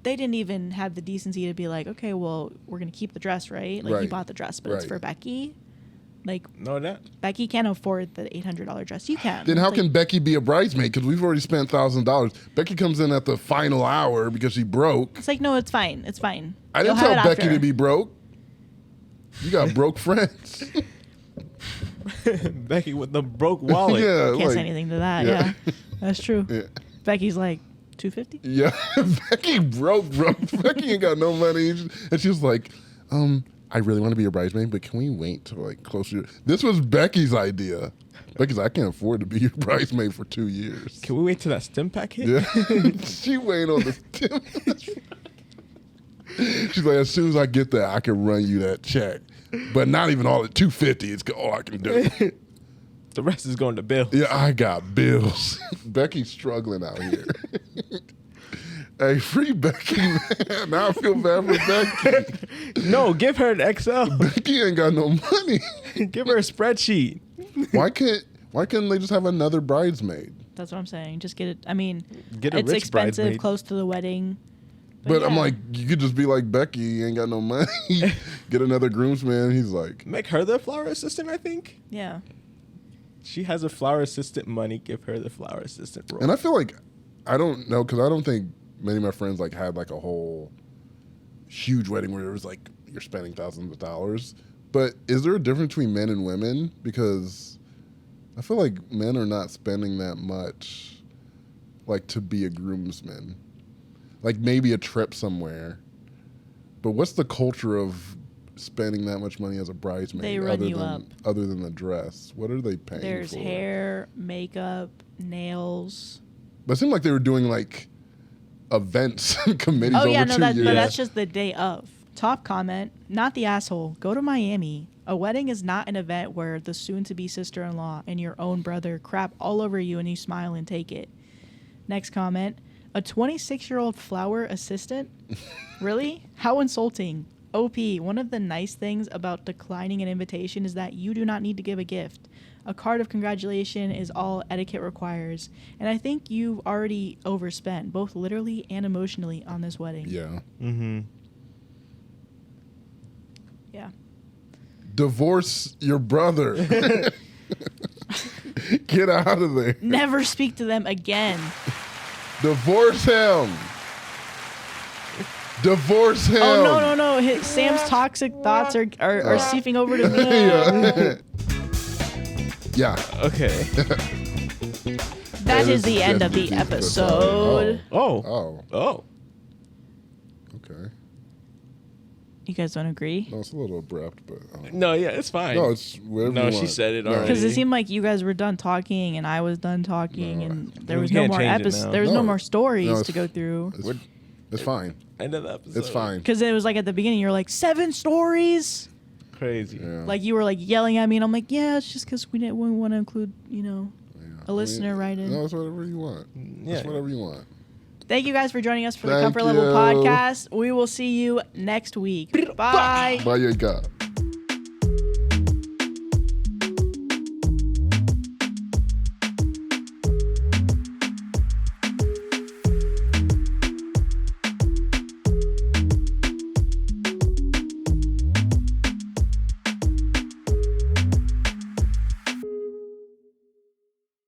Speaker 1: they didn't even have the decency to be like, okay, well, we're gonna keep the dress, right? Like you
Speaker 2: Right.
Speaker 1: bought the dress, but it's
Speaker 2: Right.
Speaker 1: for Becky. Like
Speaker 3: No, that.
Speaker 1: Becky can't afford the $800 dress. You can.
Speaker 2: Then how
Speaker 1: It's
Speaker 2: can
Speaker 1: like,
Speaker 2: Becky be a bridesmaid? Because we've already spent $1,000. Becky comes in at the final hour because she broke.
Speaker 1: It's like, no, it's fine. It's fine.
Speaker 2: I didn't
Speaker 1: You'll have
Speaker 2: tell
Speaker 1: it
Speaker 2: Becky
Speaker 1: after.
Speaker 2: to be broke. You got broke friends.
Speaker 3: Becky with the broke wallet.
Speaker 2: Yeah,
Speaker 1: Can't
Speaker 2: like,
Speaker 1: say anything to that.
Speaker 2: yeah.
Speaker 1: Yeah, that's true.
Speaker 2: Yeah.
Speaker 1: Becky's like, $250.
Speaker 2: Yeah, Becky broke, bro. Becky ain't got no money, and she was like, I really want to be your bridesmaid, but can we wait till like closer? This was Becky's idea. Becky's like, I can't afford to be your bridesmaid for 2 years.
Speaker 3: Can we wait till that stim pack hit?
Speaker 2: Yeah, she waiting on the stim. She's like, as soon as I get that, I can run you that check, but not even all at $250. It's all I can do.
Speaker 3: The rest is going to Bill.
Speaker 2: Yeah, I got bills. Becky's struggling out here. Hey, free Becky, man. Now I feel bad for Becky.
Speaker 3: No, give her an Excel.
Speaker 2: Becky ain't got no money.
Speaker 3: Give her a spreadsheet.
Speaker 2: Why couldn't they just have another bridesmaid?
Speaker 1: That's what I'm saying. Just get it. I mean,
Speaker 3: Get a
Speaker 1: it's
Speaker 3: rich
Speaker 1: expensive,
Speaker 3: bridesmaid.
Speaker 1: close to the wedding.
Speaker 2: But I'm
Speaker 1: yeah.
Speaker 2: like, you could just be like, Becky, you ain't got no money. Get another groomsman. He's like,
Speaker 3: Make her the flower assistant, I think.
Speaker 1: Yeah.
Speaker 3: She has a flower assistant money. Give her the flower assistant role.
Speaker 2: and I feel like, I don't know, because I don't think many of my friends like had like a whole huge wedding where it was like, you're spending thousands of dollars. But is there a difference between men and women? Because I feel like men are not spending that much, like to be a groomsman. Like maybe a trip somewhere. But what's the culture of spending that much money as a bridesmaid?
Speaker 1: They run you up.
Speaker 2: Other than the dress, what are they paying
Speaker 1: There's
Speaker 2: for?
Speaker 1: hair, makeup, nails.
Speaker 2: But it seemed like they were doing like events and committees
Speaker 1: Oh
Speaker 2: over
Speaker 1: yeah,
Speaker 2: 2
Speaker 1: no,
Speaker 2: years.
Speaker 1: but that's just the day of. Top comment, not the asshole. Go to Miami. A wedding is not an event where the soon-to-be sister-in-law and your own brother crap all over you and you smile and take it. Next comment, a 26-year-old flower assistant? Really? How insulting. OP, one of the nice things about declining an invitation is that you do not need to give a gift. A card of congratulation is all etiquette requires. And I think you've already overspent, both literally and emotionally, on this wedding.
Speaker 2: Yeah.
Speaker 3: Mm-hmm.
Speaker 1: Yeah.
Speaker 2: Divorce your brother. Get out of there.
Speaker 1: Never speak to them again.
Speaker 2: Divorce him. Divorce him.
Speaker 1: Oh, no. Sam's toxic thoughts are seeping over to me.
Speaker 2: Yeah.
Speaker 3: Okay.
Speaker 1: That is
Speaker 2: That
Speaker 1: the end of the
Speaker 2: deep
Speaker 1: episode.
Speaker 3: Oh.
Speaker 2: Oh. Okay.
Speaker 1: You guys don't agree?
Speaker 2: No, it's a little abrupt, but
Speaker 3: No, yeah, it's fine.
Speaker 2: no, it's whatever.
Speaker 3: No,
Speaker 2: you
Speaker 3: she
Speaker 2: want.
Speaker 3: said it
Speaker 2: No.
Speaker 3: already.
Speaker 1: Because it seemed like you guys were done talking and I was done talking
Speaker 2: No.
Speaker 1: and there
Speaker 3: We
Speaker 1: was no
Speaker 3: can't
Speaker 1: more
Speaker 3: change it
Speaker 1: episodes.
Speaker 3: now.
Speaker 1: There was no
Speaker 2: No.
Speaker 1: more stories
Speaker 2: No,
Speaker 1: to go through.
Speaker 2: It's fine.
Speaker 3: End of the episode.
Speaker 2: It's fine.
Speaker 1: Because it was like at the beginning, you're like, 7 stories?
Speaker 3: Crazy.
Speaker 2: Yeah.
Speaker 1: Like you were like yelling at me and I'm like, yeah, it's just because we want to include,
Speaker 2: Yeah.
Speaker 1: a listener write in.
Speaker 2: No, it's whatever you want.
Speaker 3: Yeah.
Speaker 2: It's whatever you want.
Speaker 1: Thank you guys for joining us for the
Speaker 2: Thank
Speaker 1: Comfort Level
Speaker 2: you.
Speaker 1: Podcast. We will see you next week. Bye.
Speaker 2: Bye, you got.